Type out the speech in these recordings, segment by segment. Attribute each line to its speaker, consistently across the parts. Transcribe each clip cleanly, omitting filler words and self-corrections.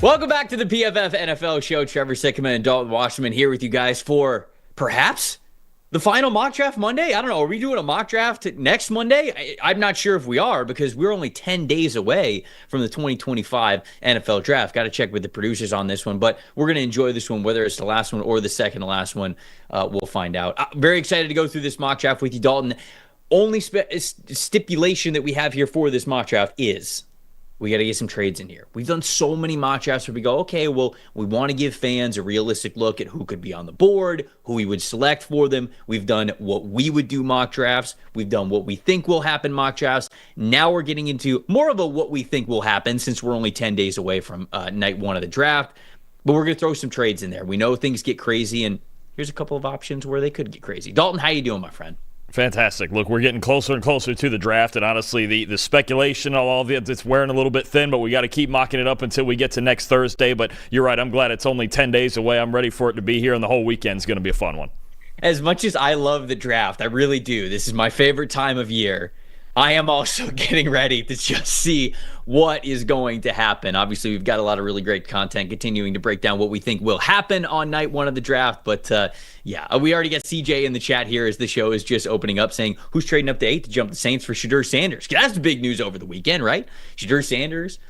Speaker 1: Welcome back to the PFF NFL show. Trevor, Sikkema, and Dalton Wasserman here with you guys for perhaps the final mock draft Monday. I don't know. Are we doing a mock draft next Monday? I'm not sure if we are because we're only 10 days away from the 2025 NFL draft. Got to check with the producers on this one, but we're going to enjoy this one, whether it's the last one or the second to last one. We'll find out. Very excited to go through this mock draft with you, Dalton. Only stipulation that we have here for this mock draft is we got to get some trades in here. We've done so many mock drafts where we go, okay, well, we want to give fans a realistic look at who could be on the board, who we would select for them. We've done what we would do mock drafts. We've done what we think will happen mock drafts. Now we're getting into more of a what we think will happen since we're only 10 days away from night one of the draft. But we're going to throw some trades in there. We know things get crazy, and here's a couple of options where they could get crazy. Dalton, how you doing, my friend?
Speaker 2: Fantastic. Look, we're getting closer and closer to the draft, and honestly, the speculation, all of it, it's wearing a little bit thin, but we got to keep mocking it up until we get to next Thursday. But you're right, I'm glad it's only 10 days away. I'm ready for it to be here, and the whole weekend's going to be a fun one.
Speaker 1: As much as I love the draft, I really do. This is my favorite time of year. I am also getting ready to just see what is going to happen. Obviously, we've got a lot of really great content continuing to break down what we think will happen on night one of the draft. But we already got CJ in the chat here as the show is just opening up saying, who's trading up to 8 to jump the Saints for Shedeur Sanders? That's the big news over the weekend, right? Shedeur Sanders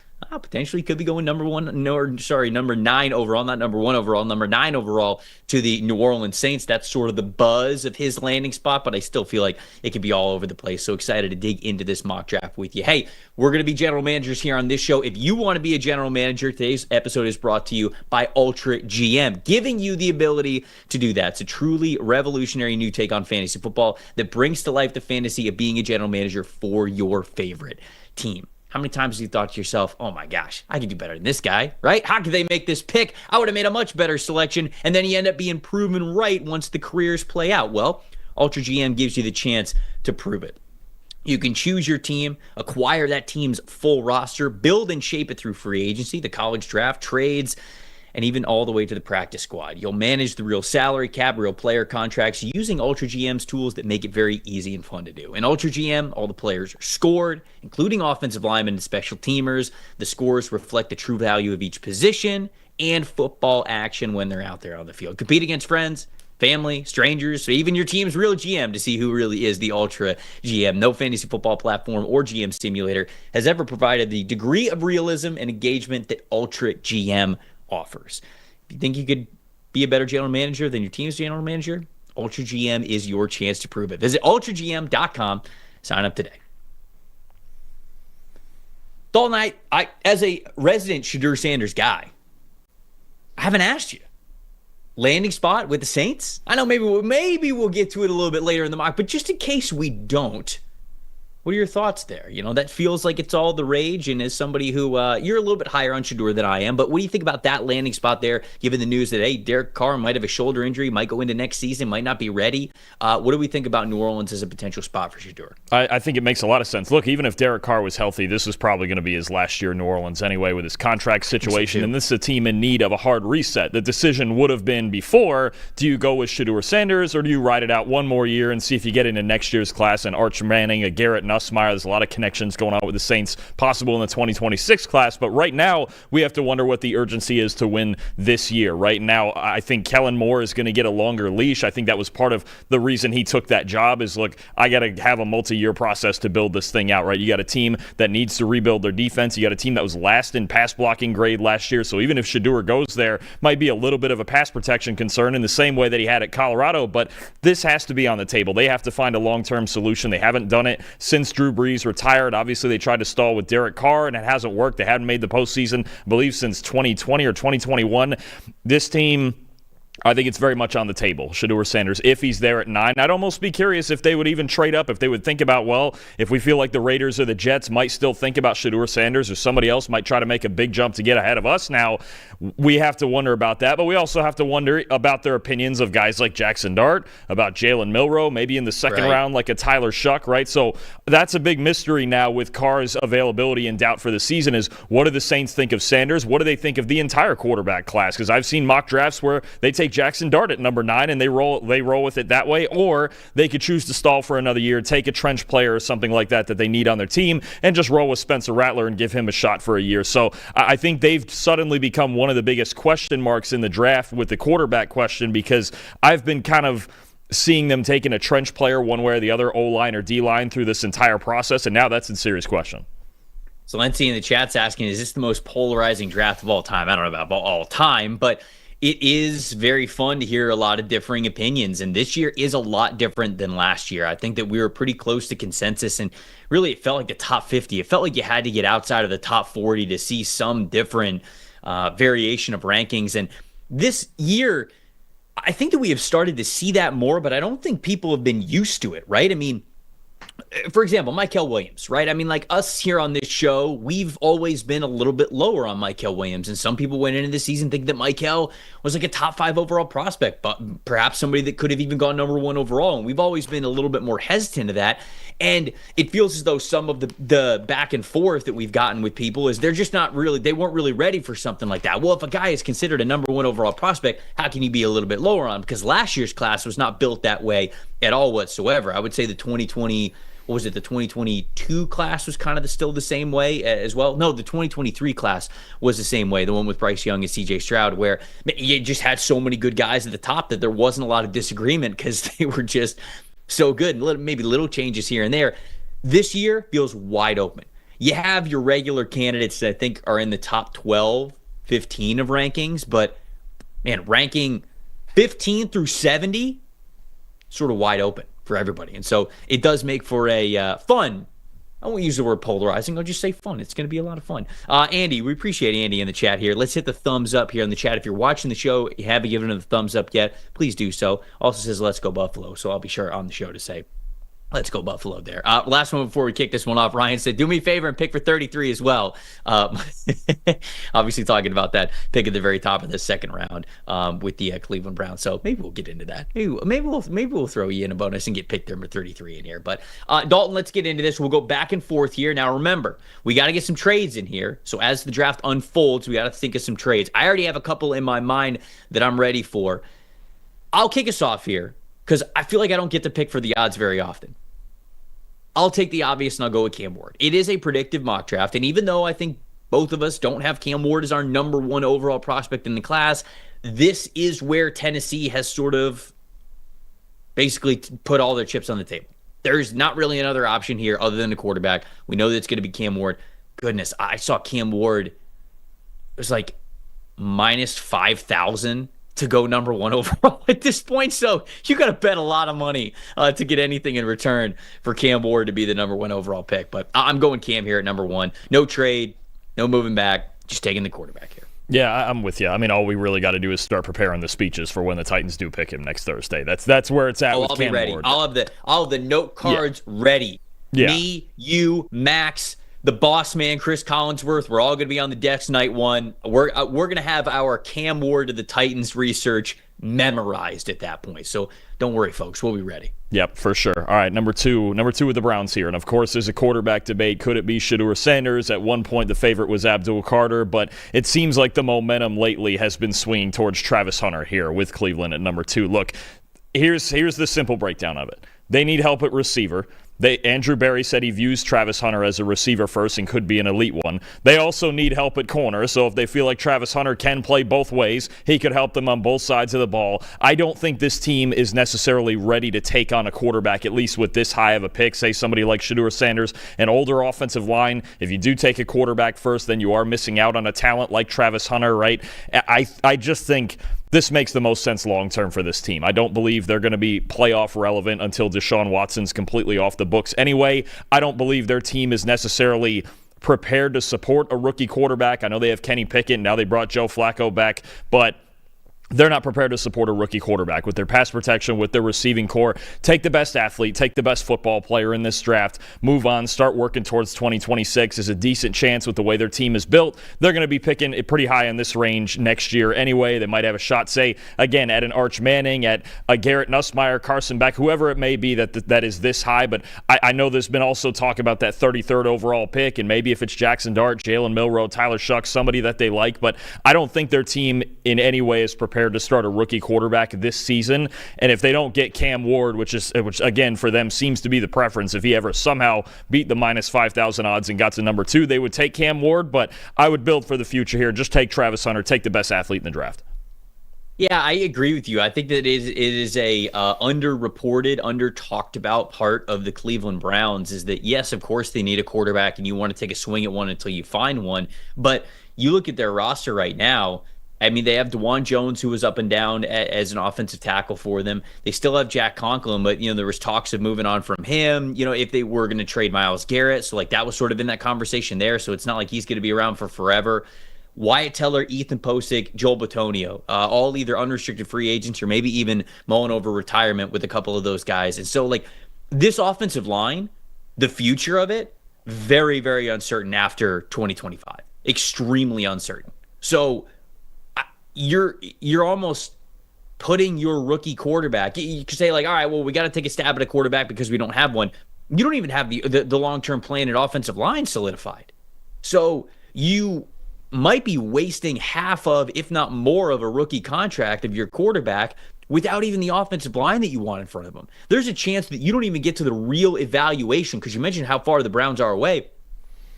Speaker 1: potentially could be going number 9 overall, not number 1 overall, number 9 overall to the New Orleans Saints. That's sort of the buzz of his landing spot, but I still feel like it could be all over the place. So excited to dig into this mock draft with you. Hey, we're going to be general managers here on this show. If you want to be a general manager, today's episode is brought to you by Ultra GM, giving you the ability to do that. It's a truly revolutionary new take on fantasy football that brings to life the fantasy of being a general manager for your favorite team. How many times have you thought to yourself, oh my gosh, I could do better than this guy, right? How could they make this pick? I would have made a much better selection. And then you end up being proven right once the careers play out. Well, Ultra GM gives you the chance to prove it. You can choose your team, acquire that team's full roster, build and shape it through free agency, the college draft, trades, and even all the way to the practice squad. You'll manage the real salary cap, real player contracts using Ultra GM's tools that make it very easy and fun to do. In Ultra GM, all the players are scored, including offensive linemen and special teamers. The scores reflect the true value of each position and football action when they're out there on the field. Compete against friends, family, strangers, so even your team's real GM to see who really is the Ultra GM. No fantasy football platform or GM simulator has ever provided the degree of realism and engagement that Ultra GM offers. If you think you could be a better general manager than your team's general manager, Ultra GM is your chance to prove it. Visit ultragm.com. Sign up today. Dalton, I as a resident Shedeur Sanders guy, I haven't asked you. Landing spot with the Saints? I know maybe we'll get to it a little bit later in the mock, but just in case we don't, what are your thoughts there? You know, that feels like it's all the rage, and as somebody who, you're a little bit higher on Shedeur than I am, but what do you think about that landing spot there, given the news that, hey, Derek Carr might have a shoulder injury, might go into next season, might not be ready? What do we think about New Orleans as a potential spot for Shedeur?
Speaker 2: I think it makes a lot of sense. Look, even if Derek Carr was healthy, this was probably going to be his last year in New Orleans anyway with his contract situation, and this is a team in need of a hard reset. The decision would have been before, do you go with Shedeur Sanders, or do you ride it out one more year and see if you get into next year's class and Arch Manning, a Garrett Nussmeier? There's a lot of connections going on with the Saints, possible in the 2026 class, but right now we have to wonder what the urgency is to win this year. Right now, I think Kellen Moore is going to get a longer leash. I think that was part of the reason he took that job is, look, I got to have a multi-year process to build this thing out, right? You got a team that needs to rebuild their defense. You got a team that was last in pass blocking grade last year, so even if Shedeur goes there, might be a little bit of a pass protection concern in the same way that he had at Colorado, but this has to be on the table. They have to find a long-term solution. They haven't done it since Drew Brees retired. Obviously, they tried to stall with Derek Carr, and it hasn't worked. They haven't made the postseason, I believe, since 2020 or 2021. This team, I think it's very much on the table, Shedeur Sanders, if he's there at 9. I'd almost be curious if they would even trade up, if they would think about, well, if we feel like the Raiders or the Jets might still think about Shedeur Sanders or somebody else might try to make a big jump to get ahead of us. Now, we have to wonder about that, but we also have to wonder about their opinions of guys like Jackson Dart, about Jalen Milroe, maybe in the second round like a Tyler Shuck, right? So that's a big mystery now with Carr's availability and doubt for the season is what do the Saints think of Sanders? What do they think of the entire quarterback class? Because I've seen mock drafts where they take take Jackson Dart at number 9 and they roll with it that way, or they could choose to stall for another year, take a trench player or something like that they need on their team, and just roll with Spencer Rattler and give him a shot for a year. So I think they've suddenly become one of the biggest question marks in the draft with the quarterback question, because I've been kind of seeing them taking a trench player one way or the other, O-line or D-line, through this entire process, and now that's a serious question.
Speaker 1: So Lindsay in the chat's asking, is this the most polarizing draft of all time? I don't know about all time, but it is very fun to hear a lot of differing opinions, and this year is a lot different than last year. I think that we were pretty close to consensus, and really it felt like the top 50. It felt like you had to get outside of the top 40 to see some different variation of rankings. And this year, I think that we have started to see that more, but I don't think people have been used to it, right? I mean, for example, Mykel Williams, right? I mean, like us here on this show, we've always been a little bit lower on Mykel Williams. And some people went into the season thinking that Mykel was like a top 5 overall prospect, but perhaps somebody that could have even gone number 1 overall. And we've always been a little bit more hesitant to that. And it feels as though some of the back and forth that we've gotten with people is they weren't really ready for something like that. Well, if a guy is considered a number 1 overall prospect, how can you be a little bit lower on him? Because last year's class was not built that way at all whatsoever. I would say the 2022 class was kind of still the same way as well. No, the 2023 class was the same way, the one with Bryce Young and CJ Stroud, where you just had so many good guys at the top that there wasn't a lot of disagreement because they were just so good. And maybe little changes here and there. This year feels wide open. You have your regular candidates that I think are in the top 12, 15 of rankings, but man, ranking 15 through 70, sort of wide open for everybody. And so it does make for a fun, I won't use the word polarizing, I'll just say fun. It's going to be a lot of fun. Andy, we appreciate Andy in the chat here. Let's hit the thumbs up here in the chat. If you're watching the show, you haven't given it the thumbs up yet, please do so. Also says, let's go Buffalo. So I'll be sure on the show to say, let's go Buffalo there. Last one before we kick this one off, Ryan said, do me a favor and pick for 33 as well. Obviously talking about that pick at the very top of the second round with the Cleveland Browns. So maybe we'll get into that. Maybe we'll throw you in a bonus and get pick number 33 in here. But Dalton, let's get into this. We'll go back and forth here. Now remember, we got to get some trades in here. So as the draft unfolds, we got to think of some trades. I already have a couple in my mind that I'm ready for. I'll kick us off here, because I feel like I don't get to pick for the odds very often. I'll take the obvious and I'll go with Cam Ward. It is a predictive mock draft, and even though I think both of us don't have Cam Ward as our number 1 overall prospect in the class, this is where Tennessee has sort of basically put all their chips on the table. There's not really another option here other than the quarterback. We know that it's going to be Cam Ward. Goodness, I saw Cam Ward, it was like minus 5,000 to go number 1 overall at this point. So you got to bet a lot of money to get anything in return for Cam Ward to be the number 1 overall pick. But I'm going Cam here at number 1. No trade, no moving back, just taking the quarterback here.
Speaker 2: Yeah, I'm with you. I mean, all we really got to do is start preparing the speeches for when the Titans do pick him next Thursday. That's where it's at with Cam
Speaker 1: Ward. I'll be ready. I'll have the note cards ready.
Speaker 2: Yeah.
Speaker 1: Me, you, Max, the boss man, Chris Collinsworth, we're all going to be on the decks night 1. We're going to have our Cam Ward to the Titans research memorized at that point. So don't worry, folks. We'll be ready.
Speaker 2: Yep, for sure. All right, number two with the Browns here. And, of course, there's a quarterback debate. Could it be Shedeur Sanders? At one point, the favorite was Abdul Carter, but it seems like the momentum lately has been swinging towards Travis Hunter here with Cleveland at number 2. Look, here's the simple breakdown of it. They need help at receiver. Andrew Berry said he views Travis Hunter as a receiver first and could be an elite one. They also need help at corner, so if they feel like Travis Hunter can play both ways, he could help them on both sides of the ball. I don't think this team is necessarily ready to take on a quarterback, at least with this high of a pick. Say somebody like Shedeur Sanders, an older offensive line. If you do take a quarterback first, then you are missing out on a talent like Travis Hunter, right? I just think this makes the most sense long-term for this team. I don't believe they're going to be playoff relevant until Deshaun Watson's completely off the books anyway. I don't believe their team is necessarily prepared to support a rookie quarterback. I know they have Kenny Pickett. Now they brought Joe Flacco back, but they're not prepared to support a rookie quarterback with their pass protection, with their receiving core. Take the best athlete, take the best football player in this draft, move on, start working towards 2026. Is a decent chance with the way their team is built. They're going to be picking it pretty high in this range next year anyway. They might have a shot, say, again, at an Arch Manning, at a Garrett Nussmeier, Carson Beck, whoever it may be that is this high. But I know there's been also talk about that 33rd overall pick, and maybe if it's Jackson Dart, Jalen Milroe, Tyler Shucks, somebody that they like. But I don't think their team in any way is prepared prepared to start a rookie quarterback this season. And if they don't get Cam Ward, which again for them seems to be the preference, if he ever somehow beat the minus 5,000 odds and got to number 2, they would take Cam Ward. But I would build for the future here. Just take Travis Hunter, take the best athlete in the draft.
Speaker 1: Yeah, I agree with you. I think that it is a underreported, under-talked about part of the Cleveland Browns is that, yes, of course they need a quarterback and you want to take a swing at one until you find one. But you look at their roster right now, I mean, they have DeJuan Jones, who was up and down as an offensive tackle for them. They still have Jack Conklin, but, there was talks of moving on from him, if they were going to trade Myles Garrett. So, that was sort of in that conversation there. So it's not like he's going to be around for forever. Wyatt Teller, Ethan Posick, Joel Bitonio, all either unrestricted free agents or maybe even mulling over retirement with a couple of those guys. And so, this offensive line, the future of it, very, very uncertain after 2025. Extremely uncertain. So you're almost putting your rookie quarterback. You could say, all right, well, we got to take a stab at a quarterback because we don't have one. You don't even have the long-term plan at offensive line solidified. So you might be wasting half of, if not more of, a rookie contract of your quarterback without even the offensive line that you want in front of them. There's a chance that you don't even get to the real evaluation, because you mentioned how far the Browns are away.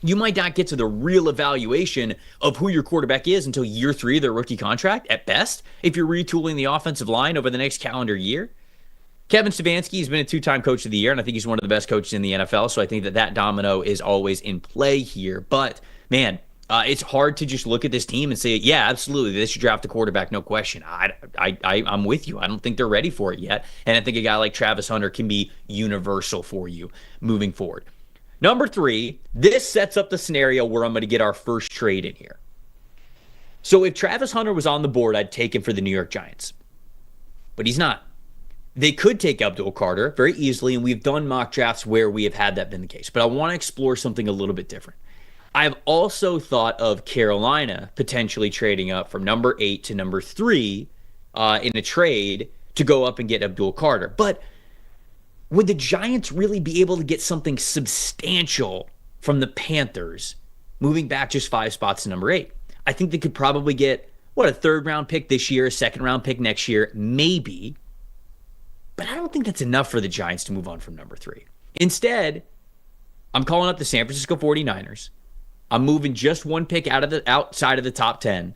Speaker 1: You might not get to the real evaluation of who your quarterback is until year 3 of their rookie contract, at best, if you're retooling the offensive line over the next calendar year. Kevin Stefanski has been a 2-time coach of the year, and I think he's one of the best coaches in the NFL, so I think that domino is always in play here. But, man, it's hard to just look at this team and say, yeah, absolutely, they should draft a quarterback, no question. I'm with you. I don't think they're ready for it yet. And I think a guy like Travis Hunter can be universal for you moving forward. Number 3, this sets up the scenario where I'm going to get our first trade in here. So if Travis Hunter was on the board, I'd take him for the New York Giants. But he's not. They could take Abdul Carter very easily, and we've done mock drafts where we have had that been the case. But I want to explore something a little bit different. I've also thought of Carolina potentially trading up from number 8 to number 3 in a trade to go up and get Abdul Carter. But would the Giants really be able to get something substantial from the Panthers moving back just 5 spots to number 8? I think they could probably get, a 3rd-round pick this year, a 2nd-round pick next year, maybe. But I don't think that's enough for the Giants to move on from number 3. Instead, I'm calling up the San Francisco 49ers. I'm moving just one pick outside of the top 10,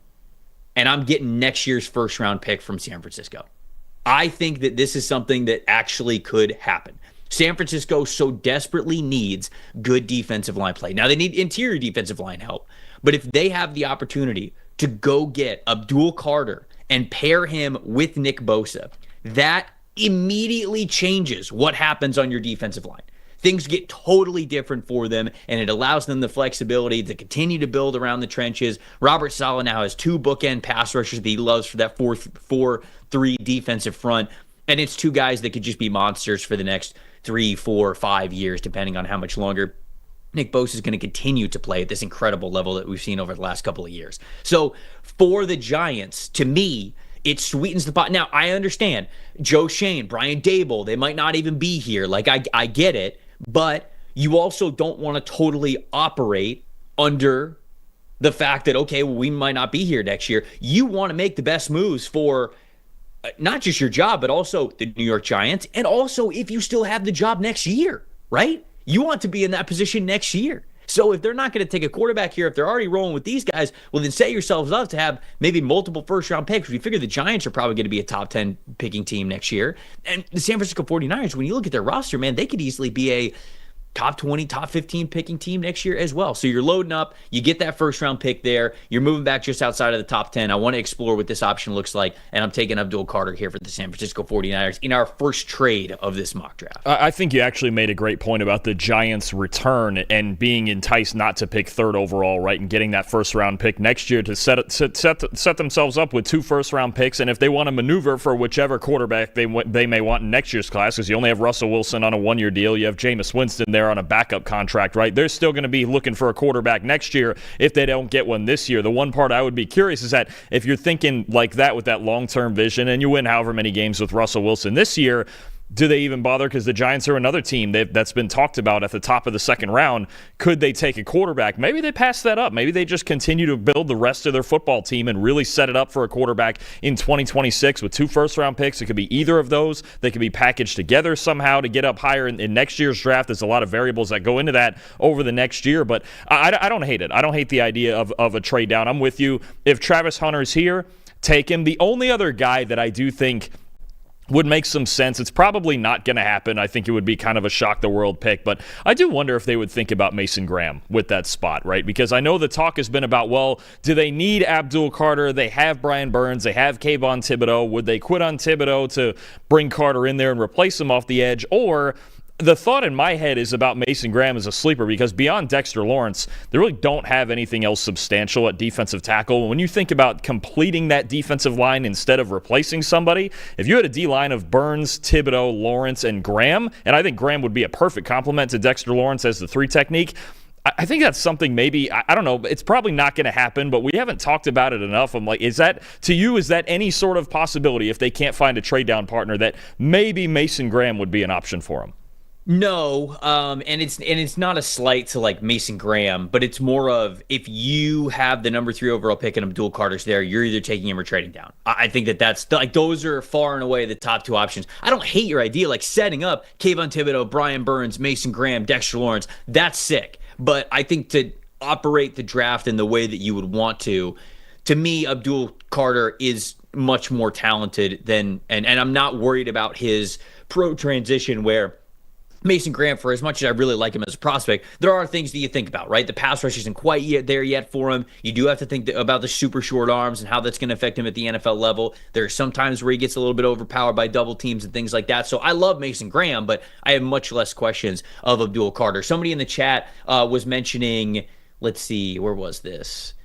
Speaker 1: and I'm getting next year's 1st-round pick from San Francisco. I think that this is something that actually could happen. San Francisco so desperately needs good defensive line play. Now, they need interior defensive line help, but if they have the opportunity to go get Abdul Carter and pair him with Nick Bosa, that immediately changes what happens on your defensive line. Things get totally different for them, and it allows them the flexibility to continue to build around the trenches. Robert Saleh now has 2 bookend pass rushers that he loves for that 4-3 defensive front, and it's 2 guys that could just be monsters for the next 3, 4, 5 years, depending on how much longer Nick Bosa is going to continue to play at this incredible level that we've seen over the last couple of years. So for the Giants, to me, it sweetens the pot. Now, I understand Joe Shane, Brian Dable, they might not even be here. I get it. But you also don't want to totally operate under the fact that, okay, well, we might not be here next year. You want to make the best moves for not just your job, but also the New York Giants, and also if you still have the job next year, right? You want to be in that position next year. So if they're not going to take a quarterback here, if they're already rolling with these guys, well, then set yourselves up to have maybe multiple 1st-round picks. We figure the Giants are probably going to be a top 10 picking team next year. And the San Francisco 49ers, when you look at their roster, man, they could easily be a top 20, top 15 picking team next year as well. So you're loading up, you get that 1st-round pick there, you're moving back just outside of the top 10. I want to explore what this option looks like, and I'm taking Abdul Carter here for the San Francisco 49ers in our first trade of this mock draft.
Speaker 2: I think you actually made a great point about the Giants' return and being enticed not to pick 3rd overall, right, and getting that 1st-round pick next year to set themselves up with 2 1st-round picks, and if they want to maneuver for whichever quarterback they may want in next year's class, because you only have Russell Wilson on a 1-year deal, you have Jameis Winston there on a backup contract, right? They're still going to be looking for a quarterback next year if they don't get one this year. The one part I would be curious is that if you're thinking like that with that long-term vision and you win however many games with Russell Wilson this year, do they even bother? Because the Giants are another team that's been talked about at the top of the second round. Could they take a quarterback? Maybe they pass that up. Maybe they just continue to build the rest of their football team and really set it up for a quarterback in 2026 with 2 first-round picks. It could be either of those. They could be packaged together somehow to get up higher in next year's draft. There's a lot of variables that go into that over the next year, but I don't hate it. I don't hate the idea of a trade down. I'm with you. If Travis Hunter's here, take him. The only other guy that I do think would make some sense. It's probably not going to happen. I think it would be kind of a shock-the-world pick, but I do wonder if they would think about Mason Graham with that spot, right? Because I know the talk has been about, well, do they need Abdul Carter? They have Brian Burns. They have Kayvon Thibodeau. Would they quit on Thibodeau to bring Carter in there and replace him off the edge? Or the thought in my head is about Mason Graham as a sleeper, because beyond Dexter Lawrence, they really don't have anything else substantial at defensive tackle. When you think about completing that defensive line instead of replacing somebody, if you had a D-line of Burns, Thibodeau, Lawrence, and Graham, and I think Graham would be a perfect complement to Dexter Lawrence as the 3 technique, I think that's something maybe, I don't know, it's probably not going to happen, but we haven't talked about it enough. I'm like, is that any sort of possibility if they can't find a trade down partner that maybe Mason Graham would be an option for them?
Speaker 1: No, and it's not a slight to like Mason Graham, but it's more of, if you have the number 3 overall pick and Abdul Carter's there, you're either taking him or trading down. I think that's like, those are far and away the top 2 options. I don't hate your idea, like setting up Kayvon Thibodeau, Brian Burns, Mason Graham, Dexter Lawrence. That's sick, but I think to operate the draft in the way that you would want to me, Abdul Carter is much more talented than, and I'm not worried about his pro transition where Mason Graham, for as much as I really like him as a prospect, there are things that you think about, right? The pass rush isn't quite there yet for him. You do have to think about the super short arms and how that's going to affect him at the NFL level. There are some times where he gets a little bit overpowered by double teams and things like that. So I love Mason Graham, but I have much less questions of Abdul Carter. Somebody in the chat was mentioning, let's see, where was this?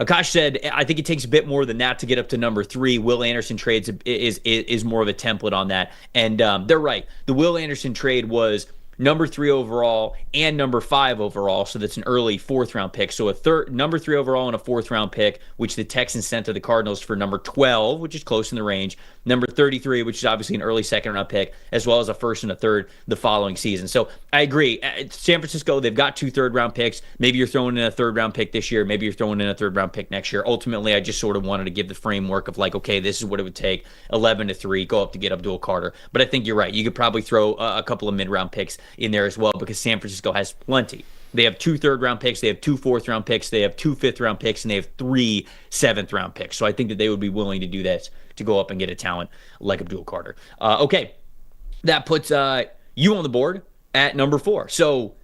Speaker 1: Akash said, I think it takes a bit more than that to get up to number 3. Will Anderson trades is more of a template on that. And they're right. The Will Anderson trade was number 3 overall and number 5 overall. So that's an early 4th-round pick. So number 3 overall and a 4th-round pick, which the Texans sent to the Cardinals for number 12, which is close in the range. Number 33, which is obviously an early 2nd-round pick, as well as a 1st and a 3rd the following season. So I agree. San Francisco, they've got 2 3rd-round picks. Maybe you're throwing in a 3rd-round pick this year. Maybe you're throwing in a 3rd-round pick next year. Ultimately, I just sort of wanted to give the framework of like, okay, this is what it would take. 11-3, go up to get Abdul Carter. But I think you're right. You could probably throw a couple of mid-round picks in there as well, because San Francisco has plenty. They have 2 3rd-round picks, they have 2 4th-round picks, they have 2 5th-round picks, and they have 3 7th-round picks. So I think that they would be willing to do that, to go up and get a talent like Abdul Carter. Okay, that puts you on the board at number 4. So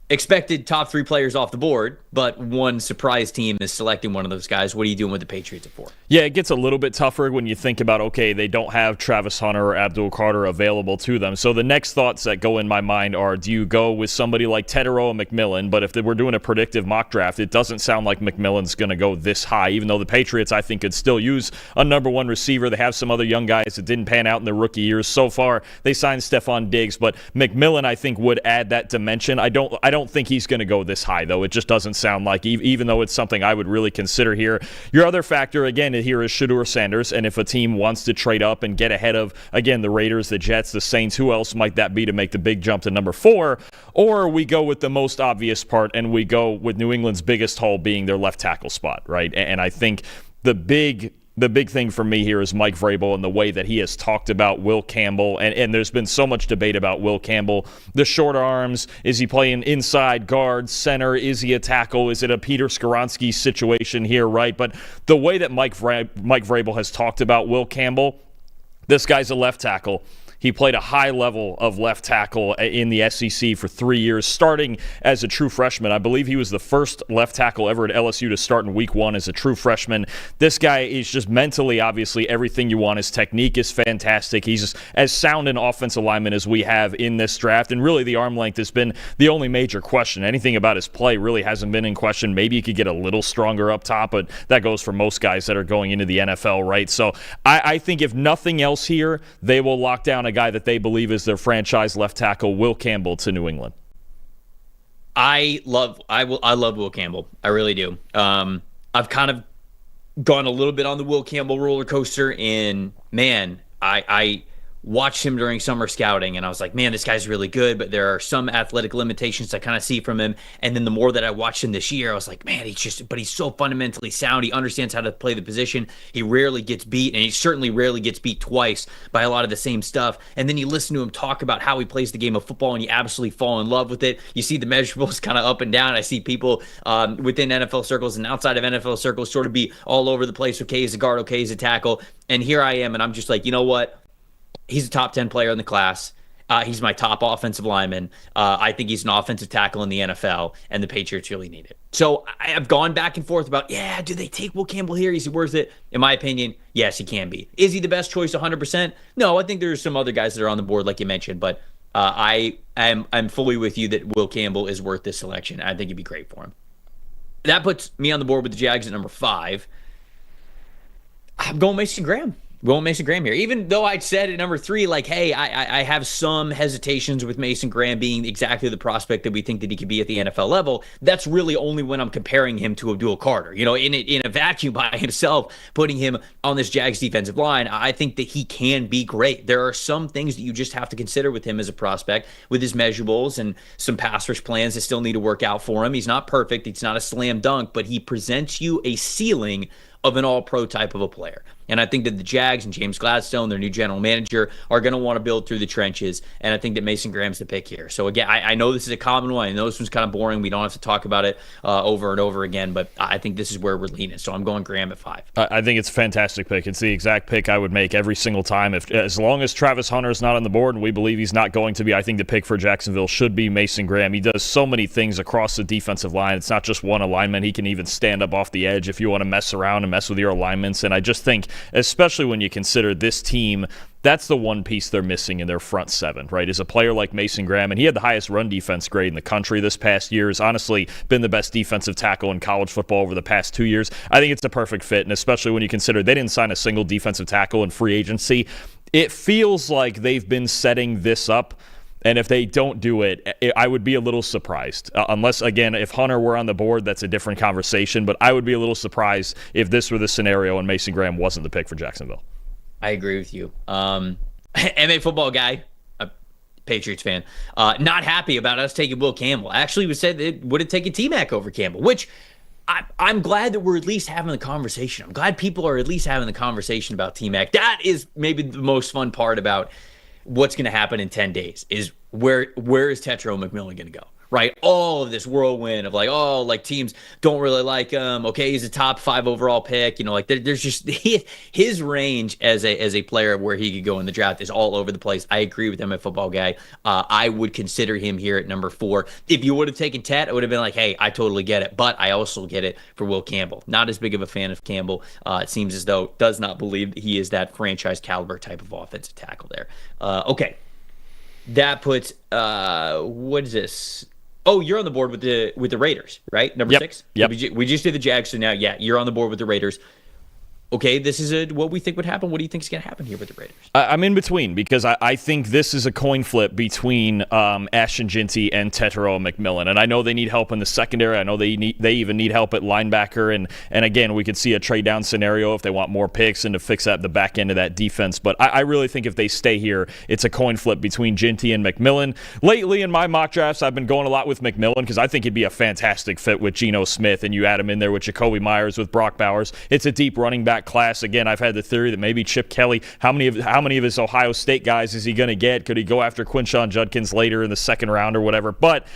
Speaker 1: expected top 3 players off the board, but one surprise team is selecting one of those guys. What are you doing with the Patriots at 4?
Speaker 2: Yeah, it gets a little bit tougher when you think about, okay, they don't have Travis Hunter or Abdul Carter available to them. So the next thoughts that go in my mind are, do you go with somebody like Tetero and McMillan? But if we're doing a predictive mock draft, it doesn't sound like McMillan's going to go this high, even though the Patriots, I think, could still use a number 1 receiver. They have some other young guys that didn't pan out in their rookie years. So far, they signed Stephon Diggs, but McMillan, I think, would add that dimension. I don't think he's going to go this high, though. It just doesn't sound like, even though it's something I would really consider here. Your other factor, again, here is Shedeur Sanders, and if a team wants to trade up and get ahead of, again, the Raiders, the Jets, the Saints, who else might that be to make the big jump to number 4? Or we go with the most obvious part, and we go with New England's biggest hole being their left tackle spot, right? And I think the big thing for me here is Mike Vrabel and the way that he has talked about Will Campbell. And there's been so much debate about Will Campbell. The short arms, is he playing inside, guard, center? Is he a tackle? Is it a Peter Skoronski situation here, right? But the way that Mike Vrabel has talked about Will Campbell, this guy's a left tackle. He played a high level of left tackle in the SEC for 3 years, starting as a true freshman. I believe he was the first left tackle ever at LSU to start in week 1 as a true freshman. This guy is just mentally, obviously, everything you want. His technique is fantastic. He's as sound an offensive lineman as we have in this draft. And really, the arm length has been the only major question. Anything about his play really hasn't been in question. Maybe he could get a little stronger up top, but that goes for most guys that are going into the NFL, right? So I think if nothing else here, they will lock down a guy that they believe is their franchise left tackle, Will Campbell, to New England.
Speaker 1: I love Will Campbell. I really do. I've kind of gone a little bit on the Will Campbell roller coaster, and man, I watched him during summer scouting, and I was like, man, this guy's really good, but there are some athletic limitations I kind of see from him. And then the more that I watched him this year, I was like, man, he's so fundamentally sound. He understands how to play the position. He rarely gets beat, and he certainly rarely gets beat twice by a lot of the same stuff. And then you listen to him talk about how he plays the game of football, and you absolutely fall in love with it. You see the measurables kind of up and down. I see people within NFL circles and outside of NFL circles sort of be all over the place. Okay, he's a guard. Okay, he's a tackle. And here I am, and I'm just like, you know what? He's a top 10 player in the class. He's my top offensive lineman. I think he's an offensive tackle in the NFL, and the Patriots really need it. So I've gone back and forth about, do they take Will Campbell here? Is he worth it? In my opinion, yes, he can be. Is he the best choice 100%? No, I think there's some other guys that are on the board, like you mentioned, but I'm fully with you that Will Campbell is worth this selection. I think it'd be great for him. That puts me on the board with the Jags at number 5. I'm going Mason Graham. Here. Even though I said at number 3, like, hey, I have some hesitations with Mason Graham being exactly the prospect that we think that he could be at the NFL level, that's really only when I'm comparing him to Abdul Carter. You know, in a vacuum by himself, putting him on this Jags defensive line, I think that he can be great. There are some things that you just have to consider with him as a prospect, with his measurables and some pass rush plans that still need to work out for him. He's not perfect. He's not a slam dunk, but he presents you a ceiling of an all-pro type of a player. And I think that the Jags and James Gladstone, their new general manager, are going to want to build through the trenches. And I think that Mason Graham's the pick here. So again, I know this is a common one. I know this one's kind of boring. We don't have to talk about it over and over again, but I think this is where we're leaning. So I'm going Graham at 5.
Speaker 2: I think it's a fantastic pick. It's the exact pick I would make every single time. As long as Travis Hunter's not on the board, and we believe he's not going to be, I think the pick for Jacksonville should be Mason Graham. He does so many things across the defensive line. It's not just one alignment. He can even stand up off the edge if you want to mess around and mess with your alignments. And I just think, especially when you consider this team, that's the one piece they're missing in their front 7, right, is a player like Mason Graham. And he had the highest run defense grade in the country this past year. Has honestly been the best defensive tackle in college football over the past 2 years. I think it's a perfect fit, and especially when you consider they didn't sign a single defensive tackle in free agency. It feels like they've been setting this up, and if they don't do it, I would be a little surprised. Unless, again, if Hunter were on the board, that's a different conversation. But I would be a little surprised if this were the scenario and Mason Graham wasn't the pick for Jacksonville.
Speaker 1: I agree with you. MA football guy, a Patriots fan, not happy about us taking Will Campbell. Actually, we said it would have taken T-Mac over Campbell, which I'm glad that we're at least having the conversation. I'm glad people are at least having the conversation about T-Mac. That is maybe the most fun part about what's going to happen in 10 days is where is Tetro McMillan going to go, right? All of this whirlwind of like teams don't really like him. Okay, he's a top 5 overall pick. You know, like there's just his range as a player where he could go in the draft is all over the place. I agree with him, a football guy. I would consider him here at number 4. If you would have taken Tet, I would have been like, hey, I totally get it. But I also get it for Will Campbell. Not as big of a fan of Campbell. It seems as though does not believe that he is that franchise caliber type of offensive tackle there. Okay. That puts what is this? Oh, you're on the board with the Raiders, right? Number 6?
Speaker 2: Yep.
Speaker 1: We just did the Jags, so now, you're on the board with the Raiders. Okay, this is what we think would happen. What do you think is going to happen here with the Raiders?
Speaker 2: I'm in between because I think this is a coin flip between Ashton Ginty and Tetero McMillan. And I know they need help in the secondary. I know they even need help at linebacker. And again, we could see a trade down scenario if they want more picks and to fix up the back end of that defense. But I really think if they stay here, it's a coin flip between Ginty and McMillan. Lately in my mock drafts, I've been going a lot with McMillan because I think he'd be a fantastic fit with Geno Smith. And you add him in there with Jacoby Myers, with Brock Bowers. It's a deep running back class. Again, I've had the theory that maybe Chip Kelly, how many of his Ohio State guys is he going to get? Could he go after Quinshon Judkins later in the second round or whatever? But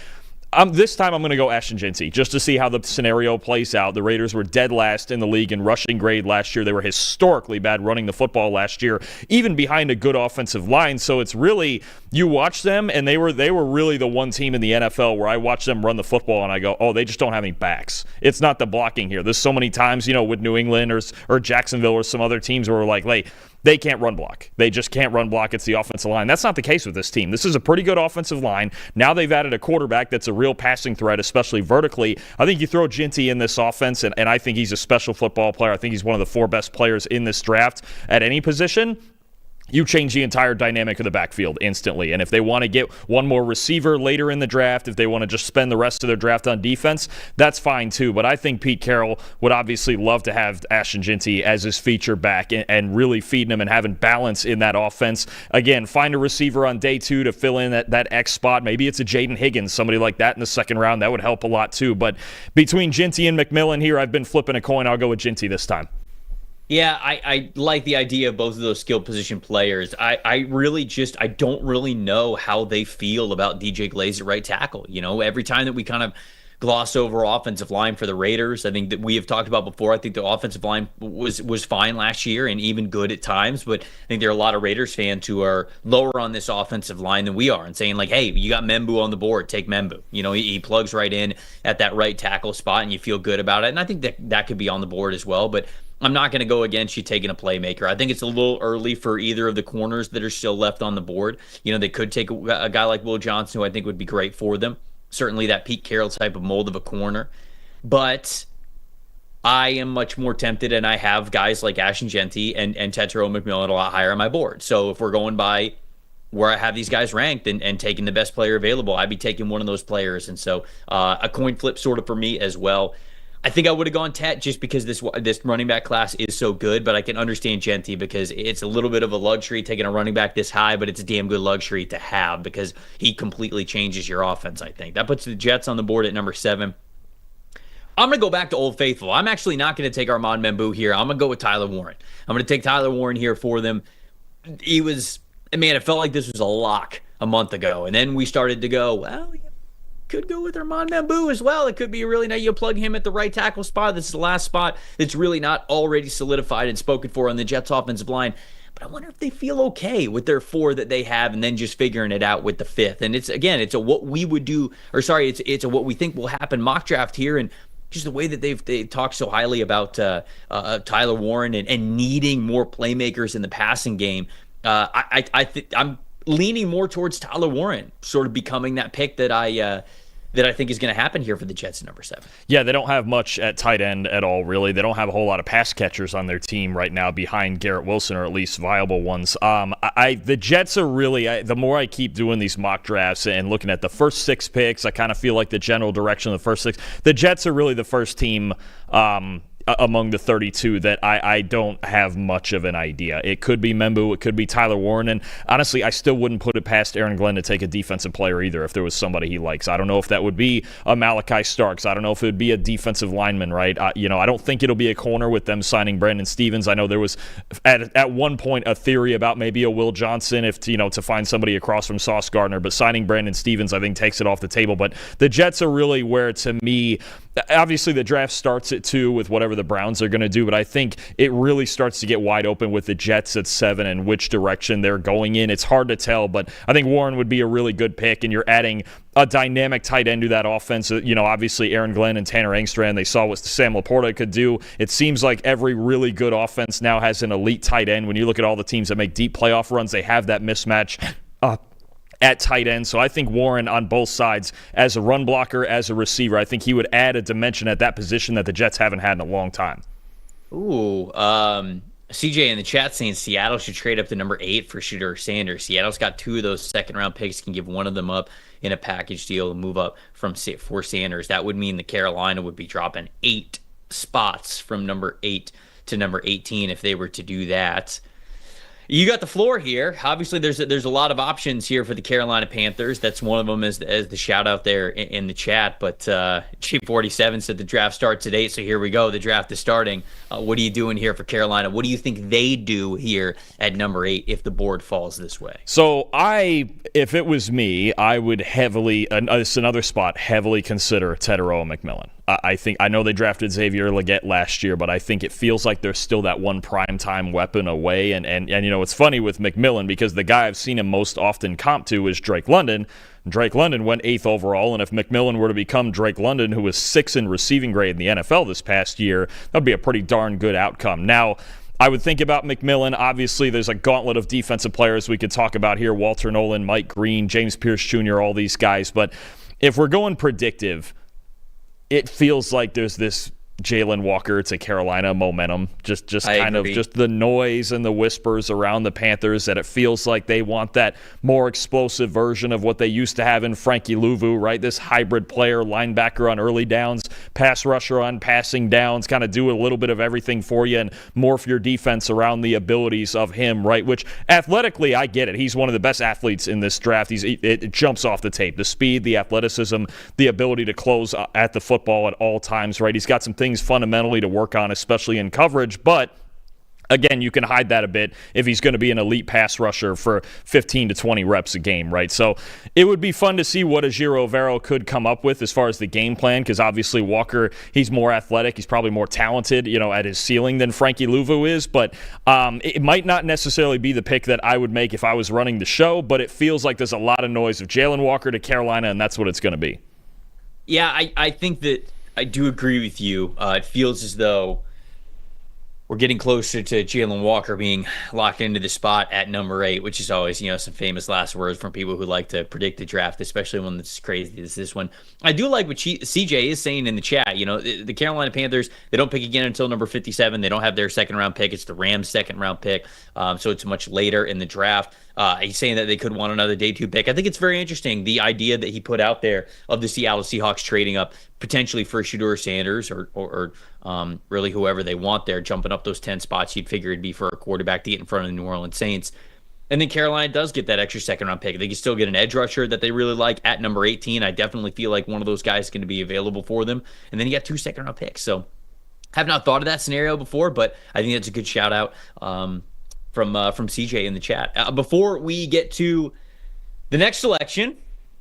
Speaker 2: this time I'm going to go Ashton Ginty just to see how the scenario plays out. The Raiders were dead last in the league in rushing grade last year. They were historically bad running the football last year, even behind a good offensive line. So it's really, you watch them, and they were really the one team in the NFL where I watch them run the football and I go, oh, they just don't have any backs. It's not the blocking here. There's so many times, with New England or Jacksonville or some other teams where we're like, hey, they can't run block. They just can't run block. It's the offensive line. That's not the case with this team. This is a pretty good offensive line. Now they've added a quarterback that's a real passing threat, especially vertically. I think you throw Ginty in this offense, and I think he's a special football player. I think he's one of the 4 best players in this draft at any position. you change the entire dynamic of the backfield instantly. And if they want to get one more receiver later in the draft, if they want to just spend the rest of their draft on defense, that's fine too. But I think Pete Carroll would obviously love to have Ashton Jeanty as his feature back and really feeding him and having balance in that offense. Again, find a receiver on day 2 to fill in that X spot. Maybe it's a Jaden Higgins, somebody like that in the second round. That would help a lot too. But between Jeanty and McMillan here, I've been flipping a coin. I'll go with Jeanty this time.
Speaker 1: Yeah, I like the idea of both of those skill position players. I don't really know how they feel about DJ Glaze at right tackle. Every time that we kind of gloss over offensive line for the Raiders, I think that we have talked about before, I think the offensive line was fine last year and even good at times, but I think there are a lot of Raiders fans who are lower on this offensive line than we are and saying like, hey, you got Membu on the board, take Membu. He plugs right in at that right tackle spot and you feel good about it. And I think that could be on the board as well, but I'm not going to go against you taking a playmaker. I think it's a little early for either of the corners that are still left on the board. They could take a guy like Will Johnson, who I think would be great for them. Certainly that Pete Carroll type of mold of a corner. But I am much more tempted, and I have guys like Ashton Jeanty and Tetairoa McMillan a lot higher on my board. So if we're going by where I have these guys ranked and taking the best player available, I'd be taking one of those players. And so a coin flip sort of for me as well. I think I would have gone Tet just because this running back class is so good, but I can understand Jeanty because it's a little bit of a luxury taking a running back this high, but it's a damn good luxury to have because he completely changes your offense, I think. That puts the Jets on the board at number 7. I'm going to go back to Old Faithful. I'm actually not going to take Armand Membu here. I'm going to go with Tyler Warren. I'm going to take Tyler Warren here for them. It felt like this was a lock a month ago, and then we started to go, well, could go with Armand Membu as well. It could be really nice. You plug him at the right tackle spot. This is the last spot that's really not already solidified and spoken for on the Jets offensive line. But I wonder if they feel okay with their 4 that they have and then just figuring it out with the 5th. And it's a what we would do, it's a what we think will happen mock draft here. And just the way that they talked so highly about Tyler Warren and needing more playmakers in the passing game. I'm leaning more towards Tyler Warren sort of becoming that pick that I think is going to happen here for the Jets at number 7.
Speaker 2: Yeah, they don't have much at tight end at all, really. They don't have a whole lot of pass catchers on their team right now behind Garrett Wilson, or at least viable ones. The Jets are really, the more I keep doing these mock drafts and looking at the first 6 picks, I kind of feel like the general direction of the first 6. The Jets are really the first team among the 32 that I don't have much of an idea. It could be Membu, it could be Tyler Warren, and honestly, I still wouldn't put it past Aaron Glenn to take a defensive player either if there was somebody he likes. I don't know if that would be a Malachi Starks. I don't know if it would be a defensive lineman, right? I don't think it'll be a corner with them signing Brandon Stevens. I know there was at one point a theory about maybe a Will Johnson to find somebody across from Sauce Gardner, but signing Brandon Stevens I think takes it off the table. But the Jets are really where, to me, obviously the draft starts at 2 with whatever the Browns are going to do, but I think it really starts to get wide open with the Jets at 7 and which direction they're going in. It's hard to tell, but I think Warren would be a really good pick, and you're adding a dynamic tight end to that offense. Obviously Aaron Glenn and Tanner Engstrand, they saw what Sam Laporta could do. It seems like every really good offense now has an elite tight end. When you look at all the teams that make deep playoff runs, they have that mismatch at tight end. So I think Warren on both sides, as a run blocker, as a receiver, I think he would add a dimension at that position that the Jets haven't had in a long time.
Speaker 1: Ooh, CJ in the chat saying Seattle should trade up to number 8 for Shedeur Sanders. Seattle's got 2 of those second-round picks, can give one of them up in a package deal and move up for Sanders. That would mean that Carolina would be dropping 8 spots from number 8 to number 18 if they were to do that. You got the floor here. Obviously, there's a lot of options here for the Carolina Panthers. That's one of them as the shout out there in the chat. But G47 said the draft starts at 8, so here we go. The draft is starting. What are you doing here for Carolina? What do you think they do here at number 8 if the board falls this way?
Speaker 2: So if it was me, I would heavily, it's another spot, heavily consider Tetairoa McMillan. I know they drafted Xavier Legette last year, but I think it feels like there's still that one primetime weapon away. And it's funny with McMillan because the guy I've seen him most often comp to is Drake London. Drake London went 8th overall, and if McMillan were to become Drake London, who was 6th in receiving grade in the NFL this past year, that would be a pretty darn good outcome. Now, I would think about McMillan. Obviously, there's a gauntlet of defensive players we could talk about here. Walter Nolan, Mike Green, James Pierce Jr., all these guys. But if we're going predictive, it feels like there's this Jalen Walker to Carolina momentum. Just
Speaker 1: I
Speaker 2: kind
Speaker 1: agree.
Speaker 2: of just the noise and the whispers around the Panthers that it feels like they want that more explosive version of what they used to have in Frankie Louvu, right? This hybrid player, linebacker on early downs, pass rusher on passing downs, kind of do a little bit of everything for you and morph your defense around the abilities of him, right? Which athletically, I get it. He's one of the best athletes in this draft. It jumps off the tape. The speed, the athleticism, the ability to close at the football at all times, right? He's got some things fundamentally to work on, especially in coverage, but again, you can hide that a bit if he's going to be an elite pass rusher for 15 to 20 reps a game, right? So it would be fun to see what Ejiro Evero could come up with as far as the game plan, because obviously Walker, he's more athletic. He's probably more talented, at his ceiling than Frankie Louvu is, but it might not necessarily be the pick that I would make if I was running the show, but it feels like there's a lot of noise of Jalen Walker to Carolina, and that's what it's going to be.
Speaker 1: Yeah, I think that I do agree with you. It feels as though we're getting closer to Jalen Walker being locked into the spot at number 8, which is always, some famous last words from people who like to predict the draft, especially one that's crazy as this one. I do like what CJ is saying in the chat. The Carolina Panthers, they don't pick again until number 57. They don't have their second-round pick. It's the Rams' second-round pick, so it's much later in the draft. He's saying that they could want another day 2 pick. I think it's very interesting, the idea that he put out there of the Seattle Seahawks trading up potentially for Shedeur Sanders or really whoever they want there, jumping up those 10 spots. You'd figure it'd be for a quarterback to get in front of the New Orleans Saints. And then Carolina does get that extra second-round pick. They can still get an edge rusher that they really like at number 18. I definitely feel like one of those guys is going to be available for them. And then you got 2 second-round picks. So have not thought of that scenario before, but I think that's a good shout-out from CJ in the chat. Before we get to the next selection,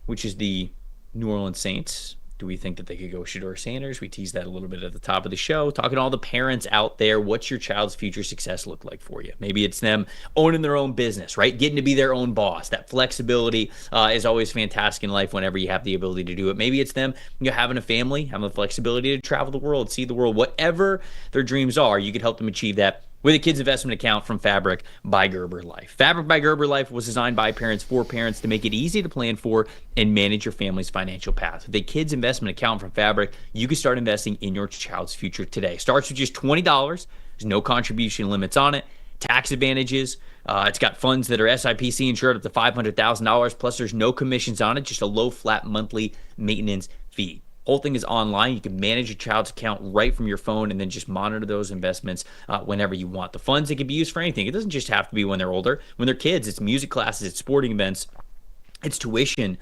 Speaker 1: which is the New Orleans Saints, do we think that they could go Shedeur Sanders? We teased that a little bit at the top of the show. Talking to all the parents out there, what's your child's future success look like for you? Maybe it's them owning their own business, right? Getting to be their own boss. That flexibility is always fantastic in life whenever you have the ability to do it. Maybe it's them having a family, having the flexibility to travel the world, see the world. Whatever their dreams are, you could help them achieve that with a kids investment account from Fabric by Gerber Life. Fabric by Gerber Life was designed by parents for parents to make it easy to plan for and manage your family's financial path. With a kids investment account from Fabric, you can start investing in your child's future today. Starts with just $20. There's no contribution limits on it. Tax advantages. It's got funds that are SIPC insured up to $500,000. Plus, there's no commissions on it, just a low flat monthly maintenance fee. Whole thing is online. You can manage your child's account right from your phone and then just monitor those investments whenever you want. The funds, it can be used for anything. It doesn't just have to be when they're older. When they're kids, it's music classes, it's sporting events, it's tuition,